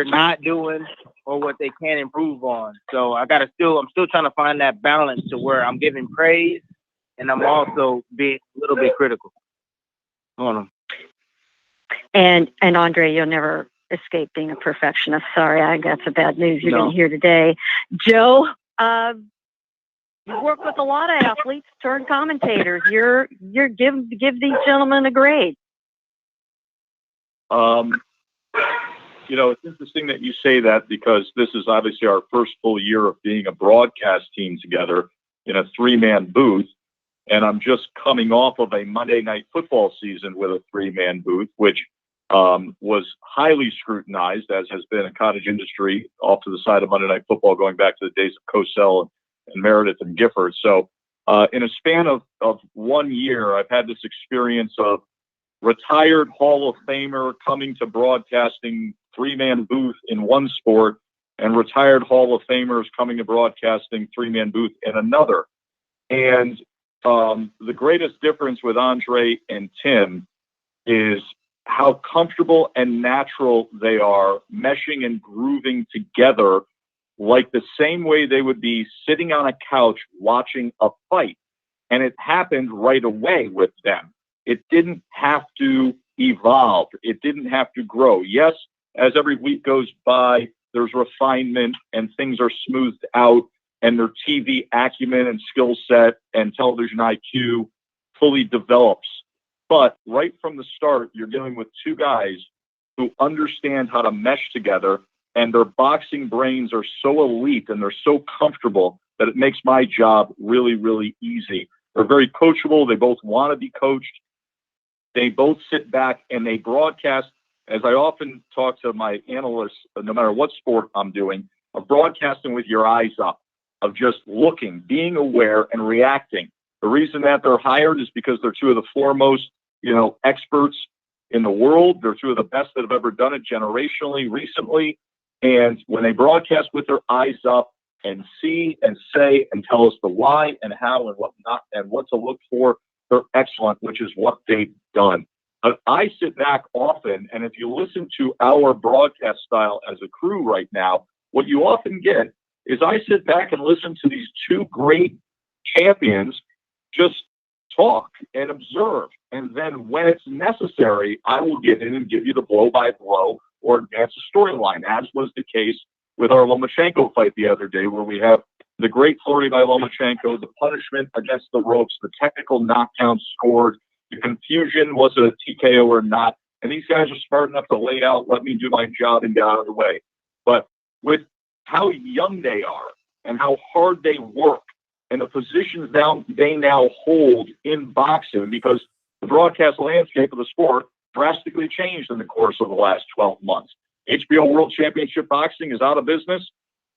not doing or what they can improve on. So I'm still trying to find that balance to where I'm giving praise and I'm also being a little bit critical on them. And Andre, you'll never escape being a perfectionist. Sorry, I got some bad news you're going to hear today. Joe, you work with a lot of athletes turned commentators. You're give these gentlemen a grade. It's interesting that you say that because this is obviously our first full year of being a broadcast team together in a 3-man booth. And I'm just coming off of a Monday Night Football season with a 3-man booth, which was highly scrutinized, as has been a cottage industry off to the side of Monday Night Football going back to the days of Cosell and Meredith and Gifford. So in a span of 1 year, I've had this experience of retired Hall of Famer coming to broadcasting, three-man booth in one sport, and retired Hall of Famers coming to broadcasting, three-man booth in another. And the greatest difference with Andre and Tim is how comfortable and natural they are meshing and grooving together, like the same way they would be sitting on a couch watching a fight. And it happened right away with them. It didn't have to evolve. It didn't have to grow. Yes, as every week goes by, there's refinement and things are smoothed out, and their TV acumen and skill set and television IQ fully develops. But right from the start, you're dealing with two guys who understand how to mesh together, and their boxing brains are so elite and they're so comfortable that it makes my job really, really easy. They're very coachable. They both want to be coached. They both sit back and they broadcast. As I often talk to my analysts, no matter what sport I'm doing, of broadcasting with your eyes up, of just looking, being aware, and reacting. The reason that they're hired is because they're two of the foremost, experts in the world. They're two of the best that have ever done it generationally, recently. And when they broadcast with their eyes up and see and say and tell us the why and how and what not and what to look for, they're excellent, which is what they've done. But I sit back often, and if you listen to our broadcast style as a crew right now, what you often get is I sit back and listen to these two great champions just talk and observe. And then when it's necessary, I will get in and give you the blow-by-blow or advance a storyline, as was the case with our Lomachenko fight the other day, where we have the great flurry by Lomachenko, the punishment against the ropes, the technical knockdown scored, the confusion, was it a TKO or not? And these guys are smart enough to lay out, let me do my job and get out of the way. But with how young they are and how hard they work and the positions they now hold in boxing, because the broadcast landscape of the sport drastically changed in the course of the last 12 months. HBO World Championship Boxing is out of business.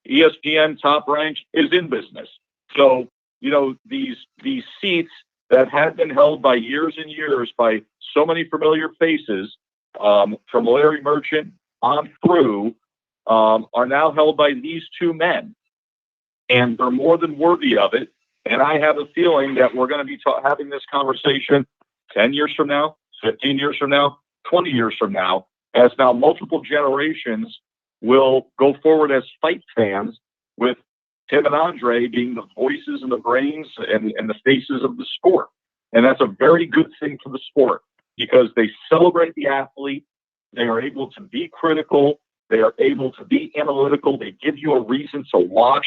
ESPN Top Rank is in business. So, these seats that had been held by years and years by so many familiar faces, from Larry Merchant on through, are now held by these two men. And they're more than worthy of it. And I have a feeling that we're going to be having this conversation 10 years from now, 15 years from now, 20 years from now, as now multiple generations will go forward as fight fans, with Tim and Andre being the voices and the brains and the faces of the sport. And that's a very good thing for the sport, because they celebrate the athlete. They are able to be critical. They are able to be analytical. They give you a reason to watch.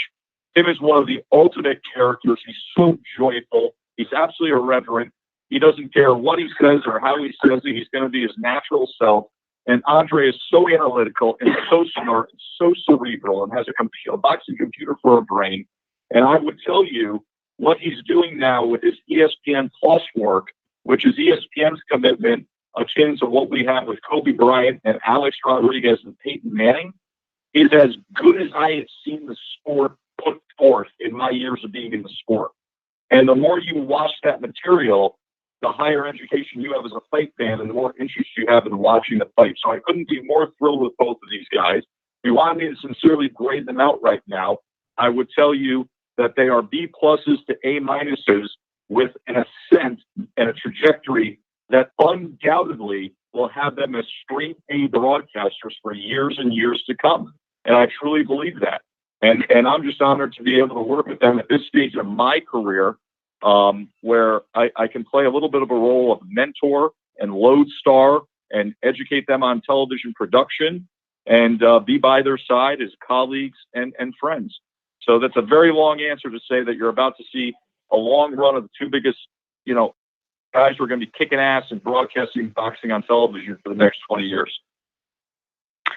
Tim is one of the ultimate characters. He's so joyful. He's absolutely irreverent. He doesn't care what he says or how he says it. He's going to be his natural self. And Andre is so analytical and so smart and so cerebral and has a boxing computer for a brain. And I would tell you what he's doing now with his ESPN Plus work, which is ESPN's commitment akin to what we have with Kobe Bryant and Alex Rodriguez and Peyton Manning, is as good as I have seen the sport put forth in my years of being in the sport. And the more you watch that material, the higher education you have as a fight fan and the more interest you have in watching the fight. So I couldn't be more thrilled with both of these guys. If you want me to sincerely grade them out right now, I would tell you that they are B pluses to A minuses, with an ascent and a trajectory that undoubtedly will have them as straight A broadcasters for years and years to come. And I truly believe that. And I'm just honored to be able to work with them at this stage of my career, where I can play a little bit of a role of mentor and lodestar and educate them on television production and be by their side as colleagues and friends. So that's a very long answer to say that you're about to see a long run of the two biggest, guys who are going to be kicking ass and broadcasting boxing on television for the next 20 years.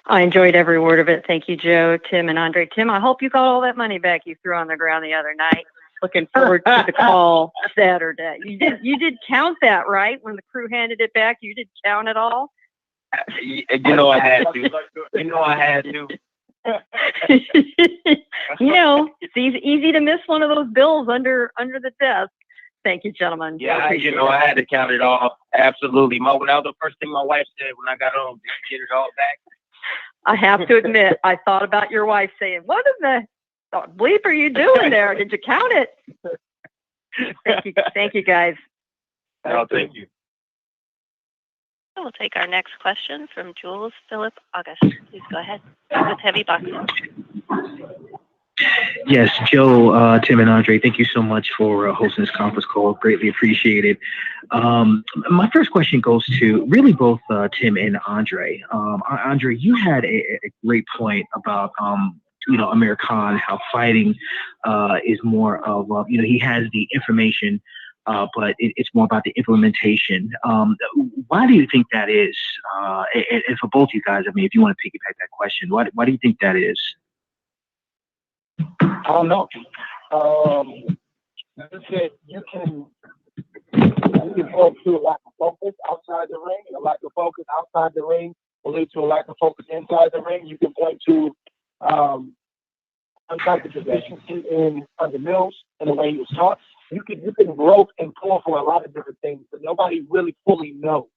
I enjoyed every word of it. Thank you, Joe, Tim, and Andre. Tim, I hope you got all that money back you threw on the ground the other night. Looking forward to the call Saturday. You did count that, right? When the crew handed it back, you did count it all? You know I had to. You know I had to. It's easy to miss one of those bills under the desk. Thank you, gentlemen. Yeah, I had to count it off. Absolutely. That was the first thing my wife said when I got home. Did you get it all back? I have to admit, I thought about your wife saying, "What in the bleep are you doing there? Did you count it?" Thank you, guys. No, thank you. We'll take our next question from Jules Philip August. Please go ahead with Heavy Boxing. Yes, Joe, Tim, and Andre, thank you so much for hosting this conference call. Greatly appreciated. My first question goes to really both Tim and Andre. Andre, you had a great point about Amir Khan, how fighting is more of he has the information, but it's more about the implementation. Why do you think that is? And for both you guys, I mean, if you want to piggyback that question, why do you think that is? I don't know. As I said, you can point to a lack of focus outside the ring, and a lack of focus outside the ring will lead to a lack of focus inside the ring. You can point to untyped deficiency in the mills and the way he was taught. You can grope and pull for a lot of different things, but nobody really fully knows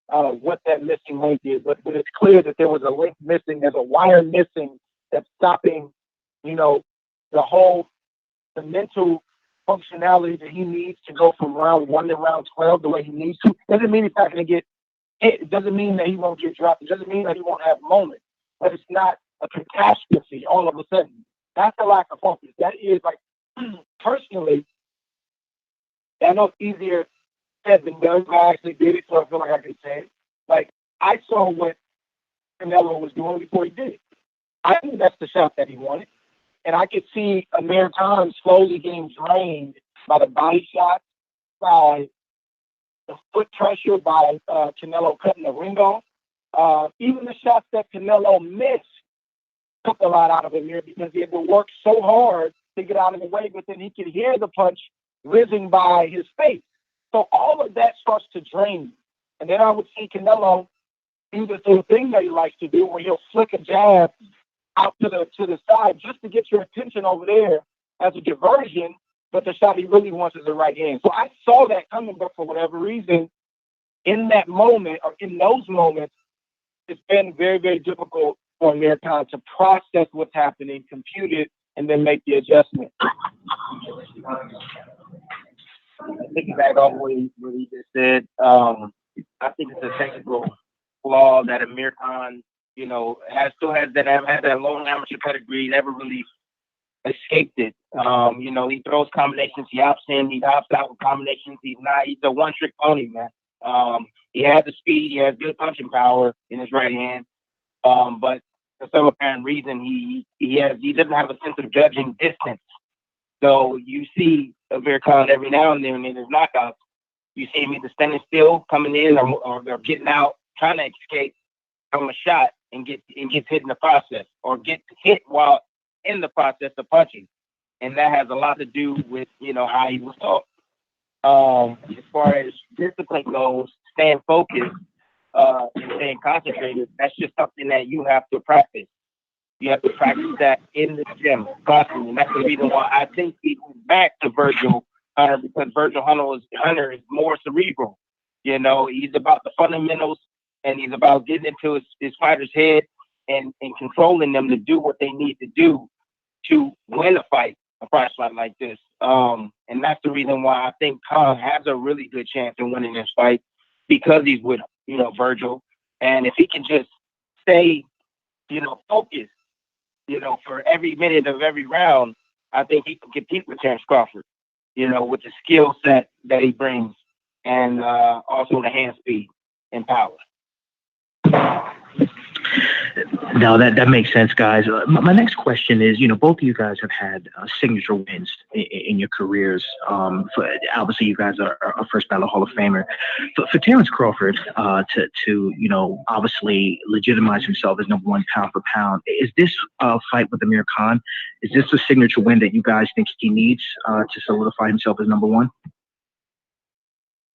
what that missing link is. But it's clear that there was a link missing. There's a wire missing that's stopping, the mental functionality that he needs to go from round 1 to round 12 the way he needs to. Doesn't mean he's not going to get hit. It doesn't mean that he won't get dropped. It doesn't mean that he won't have moments. But it's not a catastrophe all of a sudden. That's the lack of focus. That is, like, personally, I know it's easier said than done. I actually did it, so I feel like I can say it. Like, I saw what Canelo was doing before he did it. I think that's the shot that he wanted. And I could see Amir Khan slowly getting drained by the body shots, by the foot pressure, by Canelo cutting the ring off. Even the shots that Canelo missed took a lot out of Amir because he had to work so hard to get out of the way, but then he could hear the punch whizzing by his face. So all of that starts to drain you. And then I would see Canelo do the same thing that he likes to do, where he'll flick a jab out to the side just to get your attention over there as a diversion, but the shot he really wants is the right hand. So I saw that coming, but for whatever reason, in that moment or in those moments, it's been very, very difficult for Amir Khan to process what's happening, compute it, and then make the adjustment. Thinking back on what he just said, I think it's a technical flaw that Amir Khan had that long amateur pedigree, never really escaped it. He throws combinations, he hops in, he hops out with combinations. He's a one-trick pony, man. He has the speed, he has good punching power in his right hand, but for some apparent reason, he doesn't have a sense of judging distance. So you see Amir Khan every now and then in his knockouts, you see him either standing still, coming in, or getting out, trying to escape from a shot and gets hit in the process, or gets hit while in the process of punching. And that has a lot to do with, how he was taught. As far as discipline goes, staying focused and staying concentrated, that's just something that you have to practice. You have to practice that in the gym constantly. And that's the reason why I think he went back to Virgil Hunter, because Virgil Hunter is more cerebral. He's about the fundamentals, and he's about getting into his fighter's head and controlling them to do what they need to do to win a prize fight like this. And that's the reason why I think Khan has a really good chance of winning this fight, because he's with, Virgil. And if he can just stay, focused, for every minute of every round, I think he can compete with Terrence Crawford, with the skill set that he brings, and also the hand speed and power. No, that makes sense, guys. My next question is, both of you guys have had signature wins in your careers. Obviously, you guys are first ballot Hall of Famer. For Terrence Crawford to obviously legitimize himself as #1 pound for pound, is this fight with Amir Khan, is this a signature win that you guys think he needs to solidify himself as #1?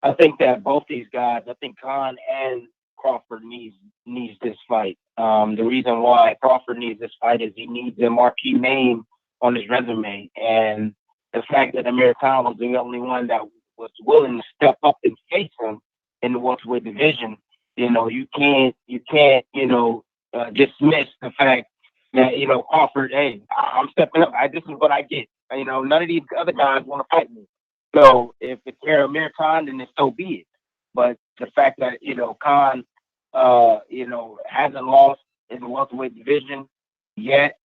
I think that both these guys, I think Khan and Crawford needs this fight. The reason why Crawford needs this fight is he needs a marquee name on his resume, and the fact that Amir Khan was the only one that was willing to step up and face him in the welterweight division, you can't dismiss the fact that Crawford, hey, I'm stepping up. This is what I get. None of these other guys want to fight me. So if it's Amir Khan, then so be it. But the fact that Khan, hasn't lost in the welterweight division yet,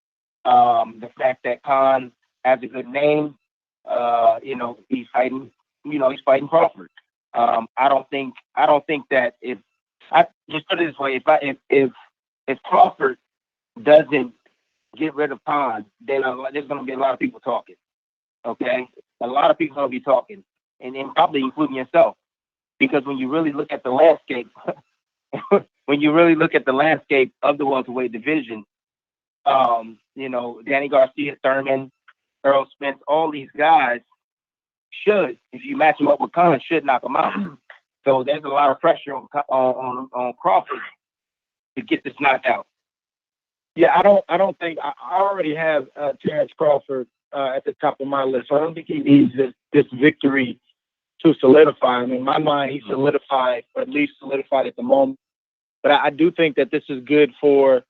the fact that Khan has a good name, he's fighting Crawford. I don't think that if I just put it this way, if Crawford doesn't get rid of Khan, then there's going to be a lot of people talking. Okay, a lot of people going to be talking, and probably including yourself, because when you really look at the landscape, of the welterweight division, Danny Garcia, Thurman, Earl Spence, all these guys should, if you match them up with Khan, should knock them out. So there's a lot of pressure on Crawford to get this knocked out. Yeah, I don't think I already have Terrence Crawford at the top of my list. So I don't think he needs this victory to solidify. I mean, in my mind, he's solidified, or at least solidified at the moment. But I do think that this is good for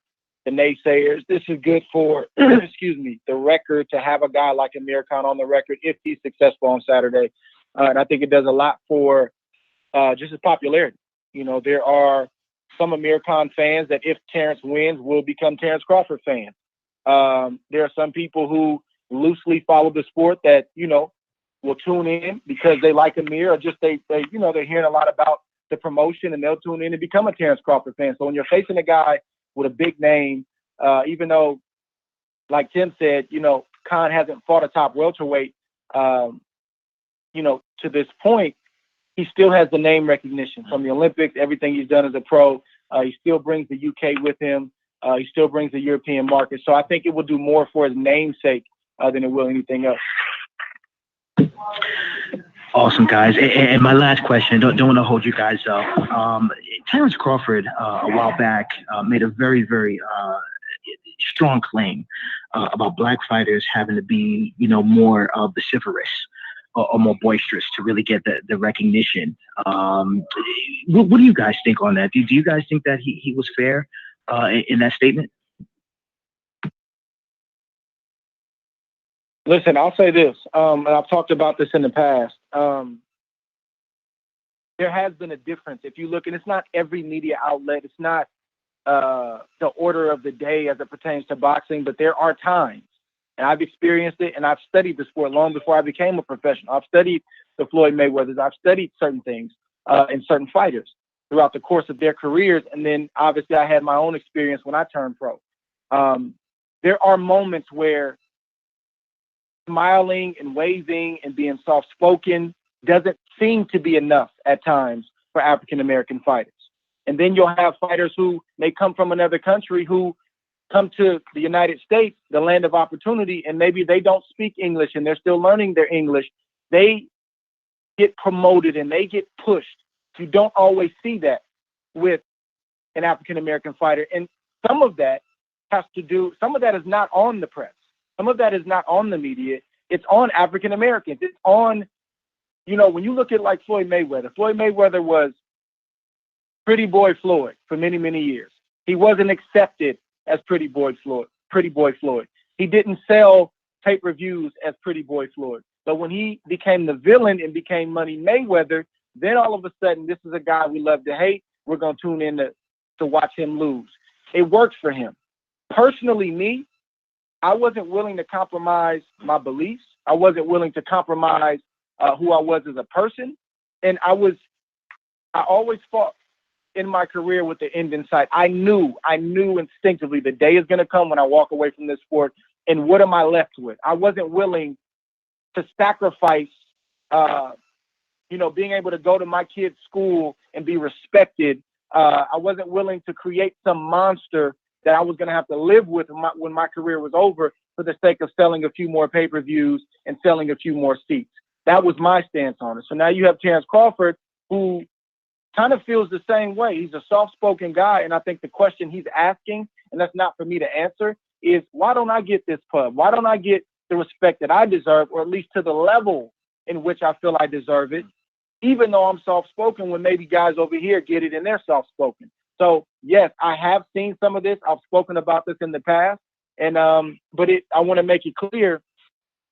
the naysayers. This is good for, the record, to have a guy like Amir Khan on the record if he's successful on Saturday. And I think it does a lot for just his popularity. There are some Amir Khan fans that if Terrence wins will become Terrence Crawford fans. There are some people who loosely follow the sport that, will tune in because they like Amir, or just they're hearing a lot about the promotion and they'll tune in and become a Terrence Crawford fan. So when you're facing a guy with a big name, even though, like Tim said, Khan hasn't fought a top welterweight, to this point, he still has the name recognition from the Olympics, everything he's done as a pro. He still brings the UK with him. He still brings the European market. So I think it will do more for his namesake than it will anything else. Awesome, guys. And my last question, don't want to hold you guys up. Terrence Crawford, a while back, made a very, very strong claim about black fighters having to be, more vociferous or more boisterous to really get the recognition. What do you guys think on that? Do you guys think that he was fair in that statement? Listen, I'll say this, and I've talked about this in the past. There has been a difference. If you look, and it's not every media outlet, it's not the order of the day as it pertains to boxing, but there are times, and I've experienced it, and I've studied the sport long before I became a professional. I've studied the Floyd Mayweathers. I've studied certain things in certain fighters throughout the course of their careers, and then obviously I had my own experience when I turned pro. There are moments where smiling and waving and being soft-spoken doesn't seem to be enough at times for African-American fighters. And then you'll have fighters who may come from another country who come to the United States, the land of opportunity, and maybe they don't speak English and they're still learning their English. They get promoted and they get pushed. You don't always see that with an African-American fighter. And some of that is not on the press. Some of that is not on the media. It's on African Americans. It's on, when you look at like Floyd Mayweather was Pretty Boy Floyd for many, many years. He wasn't accepted as Pretty Boy Floyd. He didn't sell pay-per-views as Pretty Boy Floyd. But when he became the villain and became Money Mayweather, then all of a sudden, this is a guy we love to hate. We're going to tune in to watch him lose. It works for him. Personally, me, I wasn't willing to compromise my beliefs. I wasn't willing to compromise who I was as a person. And I always fought in my career with the end in sight. I knew instinctively the day is going to come when I walk away from this sport. And what am I left with? I wasn't willing to sacrifice, being able to go to my kid's school and be respected. I wasn't willing to create some monster that I was going to have to live with when my career was over for the sake of selling a few more pay-per-views and selling a few more seats. That was my stance on it. So now you have Terrence Crawford, who kind of feels the same way. He's a soft-spoken guy, and I think the question he's asking, and that's not for me to answer, is why don't I get this pub? Why don't I get the respect that I deserve, or at least to the level in which I feel I deserve it, even though I'm soft-spoken when maybe guys over here get it and they're soft-spoken. So, yes, I have seen some of this. I've spoken about this in the past, and but I want to make it clear,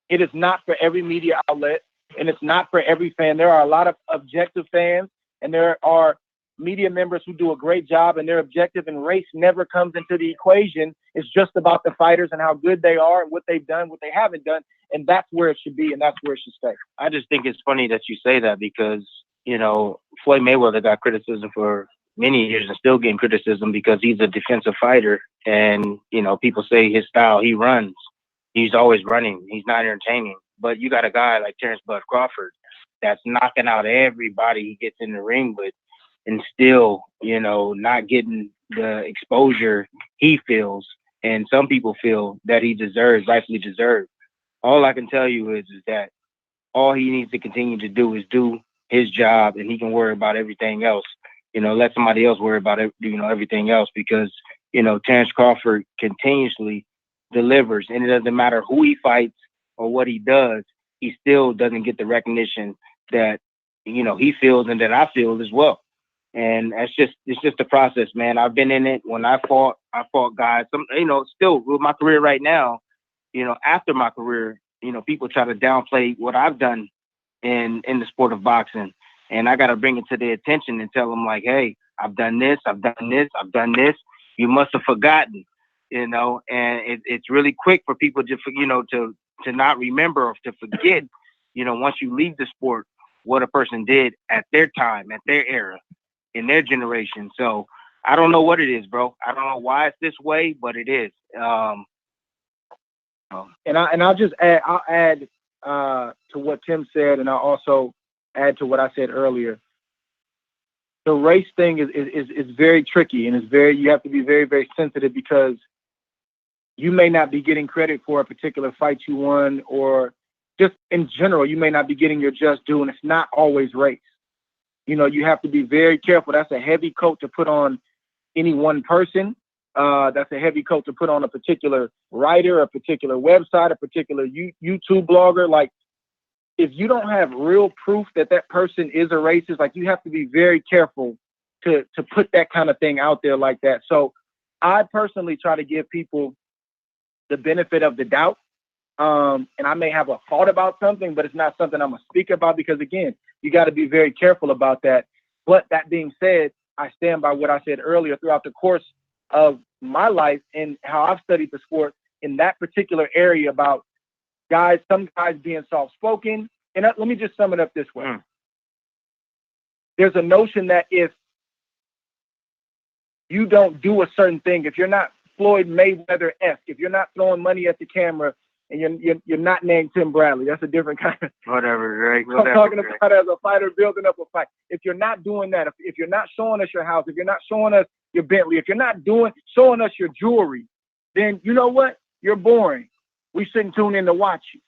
it is not for every media outlet, and it's not for every fan. There are a lot of objective fans, and there are media members who do a great job, and they're objective, and race never comes into the equation. It's just about the fighters and how good they are and what they've done, what they haven't done, and that's where it should be, and that's where it should stay. I just think it's funny that you say that because, Floyd Mayweather got criticism for many years and still getting criticism because he's a defensive fighter. And, people say his style, he runs. He's always running. He's not entertaining. But you got a guy like Terrence Bud Crawford that's knocking out everybody he gets in the ring with and still, not getting the exposure he feels and some people feel that he deserves, rightfully deserves. All I can tell you is that all he needs to continue to do is do his job, and he can worry about everything else. Let somebody else worry about everything else, because Terrence Crawford continuously delivers, and it doesn't matter who he fights or what he does, he still doesn't get the recognition that he feels and that I feel as well. And it's just a process, man. I've been in it. When I fought guys. Still with my career right now, after my career, people try to downplay what I've done in the sport of boxing. And I got to bring it to their attention and tell them, like, hey, I've done this, I've done this, I've done this. You must have forgotten, and it's really quick for people to not remember or to forget, once you leave the sport, what a person did at their time, at their era, in their generation. So I don't know what it is, bro. I don't know why it's this way, but it is. And I'll just add to what Tim said, and I'll also add to what I said earlier. The race thing is very tricky, and you have to be very, very sensitive, because you may not be getting credit for a particular fight you won, or just in general, you may not be getting your just due, and it's not always race. You have to be very careful. That's a heavy coat to put on any one person. That's a heavy coat to put on a particular writer, a particular website, a particular YouTube blogger. Like, if you don't have real proof that person is a racist, like, you have to be very careful to put that kind of thing out there like that. So I personally try to give people the benefit of the doubt. And I may have a thought about something, but it's not something I'm going to speak about, because, again, you got to be very careful about that. But that being said, I stand by what I said earlier. Throughout the course of my life and how I've studied the sport in that particular area about some guys being soft-spoken. And let me just sum it up this way. There's a notion that if you don't do a certain thing, if you're not Floyd Mayweather-esque, if you're not throwing money at the camera, and you're not named Tim Bradley, that's a different kind of whatever, right? I'm talking about as a fighter building up a fight. If you're not doing that, if you're not showing us your house, if you're not showing us your Bentley, if you're not showing us your jewelry, then you know what? You're boring. We shouldn't tune in to watch you.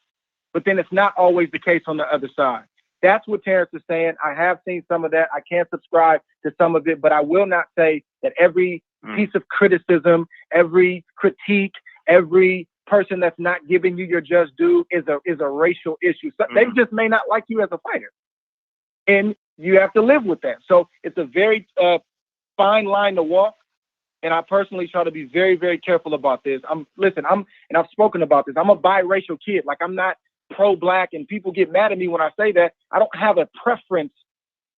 But then it's not always the case on the other side. That's what Terrence is saying. I have seen some of that. I can't subscribe to some of it, but I will not say that every piece of criticism, every critique, every person that's not giving you your just due is a racial issue. So they just may not like you as a fighter, and you have to live with that. So it's a very fine line to walk, and I personally try to be very, very careful about this. And I've spoken about this. I'm a biracial kid. Like, I'm not pro-black, and people get mad at me when I say that. I don't have a preference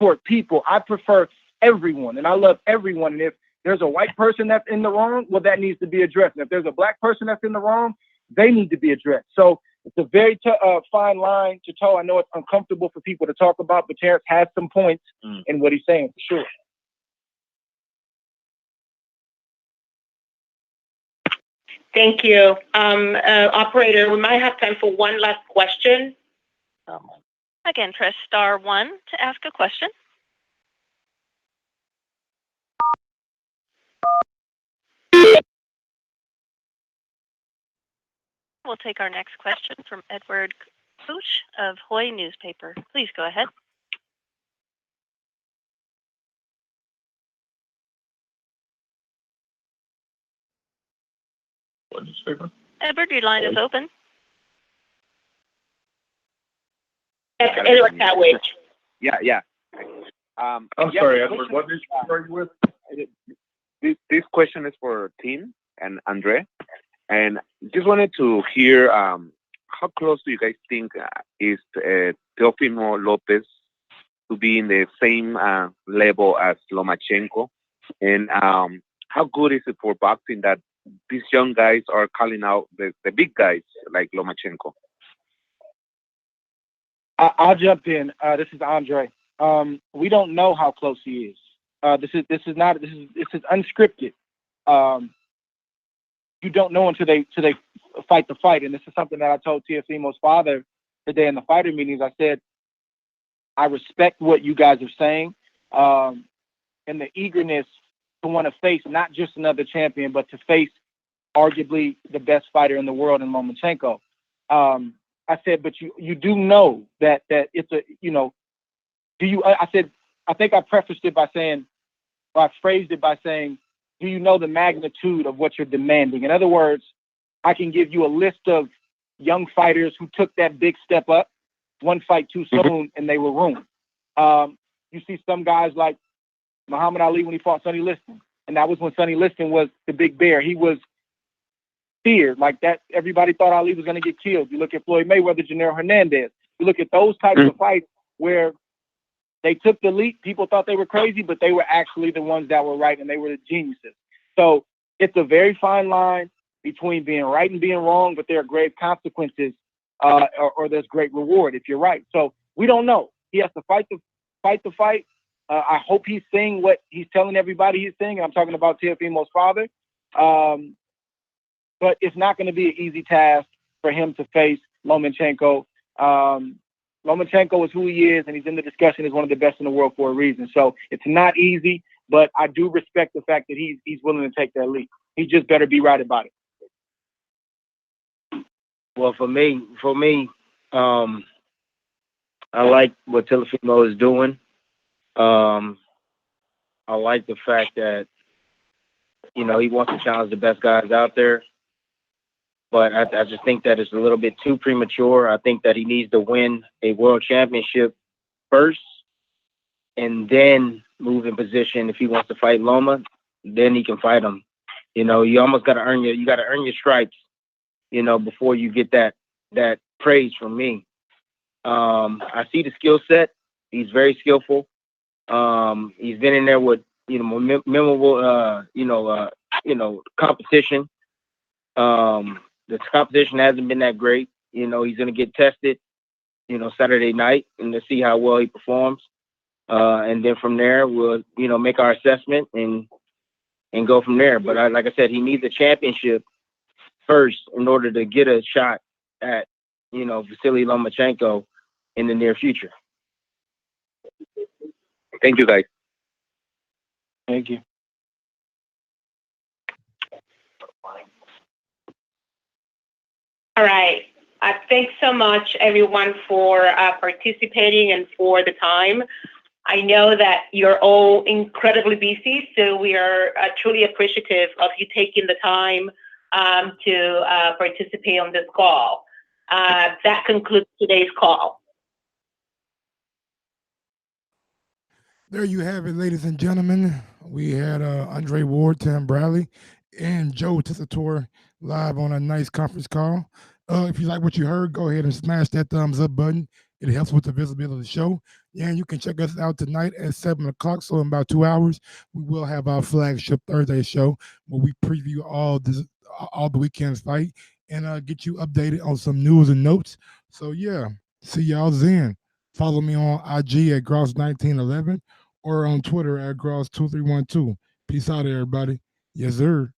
for people. I prefer everyone, and I love everyone. And if there's a white person that's in the wrong, well, that needs to be addressed. And if there's a black person that's in the wrong, they need to be addressed. So it's a very fine line to toe. I know it's uncomfortable for people to talk about, but Terrence has some points in what he's saying, for sure. Thank you. Operator, we might have time for one last question. Again, press *1 to ask a question. We'll take our next question from Edward Cooch of Hoy Newspaper. Please go ahead. Edward, your line is open. That's Edward Catwich. Yeah. I'm yeah, sorry, the Edward. question What is, nation are you with? this question is for Tim and Andre, and just wanted to hear how close do you guys think is Teofimo Lopez to be in the same level as Lomachenko, and how good is it for boxing that these young guys are calling out the big guys like Lomachenko? I'll jump in. This is Andre. We don't know how close he is. This is unscripted. You don't know until they fight the fight, and this is something that I told Teofimo's father today in the fighter meetings. I said, I respect what you guys are saying, and the eagerness to want to face not just another champion, but to face arguably the best fighter in the world in Lomachenko. I said, but you do know that it's a, I said, I think I prefaced it by saying, or I phrased it by saying, do you know the magnitude of what you're demanding? In other words, I can give you a list of young fighters who took that big step up, one fight too soon, and they were ruined. You see some guys like Muhammad Ali when he fought Sonny Liston, and that was when Sonny Liston was the big bear. He was feared like that. Everybody thought Ali was going to get killed. You look at Floyd Mayweather, Janelle Hernandez. You look at those types of fights where they took the leap. People thought they were crazy, but they were actually the ones that were right, and they were the geniuses. So it's a very fine line between being right and being wrong, but there are grave consequences, or there's great reward if you're right. So we don't know. He has to fight the fight. I hope he's saying what he's telling everybody he's saying. I'm talking about Teofimo's father. But it's not going to be an easy task for him to face Lomachenko. Lomachenko is who he is, and he's in the discussion as one of the best in the world for a reason. So it's not easy, but I do respect the fact that he's willing to take that leap. He just better be right about it. Well, for me, I like what Teofimo is doing. I like the fact that, he wants to challenge the best guys out there. But I just think that it's a little bit too premature. I think that he needs to win a world championship first and then move in position. If he wants to fight Loma, then he can fight him. You almost got to earn your stripes, before you get that praise from me. I see the skill set. He's very skillful. He's been in there with, memorable, competition. The competition hasn't been that great. He's going to get tested, Saturday night, and to see how well he performs. And then from there, we'll, make our assessment and go from there. But like I said, he needs a championship first in order to get a shot at, Vasily Lomachenko in the near future. Thank you, guys. Thank you. All right. Thanks so much, everyone, for participating and for the time. I know that you're all incredibly busy, so we are truly appreciative of you taking the time to participate on this call. That concludes today's call. There you have it, ladies and gentlemen. We had Andre Ward, Tim Bradley, and Joe Tessitore live on a nice conference call. If you like what you heard, go ahead and smash that thumbs up button. It helps with the visibility of the show. And you can check us out tonight at 7 o'clock. So in about 2 hours, we will have our flagship Thursday show where we preview all the weekend's fight and get you updated on some news and notes. So yeah, see y'all then. Follow me on IG at Gross1911 or on Twitter at Gross2312. Peace out, everybody. Yes, sir.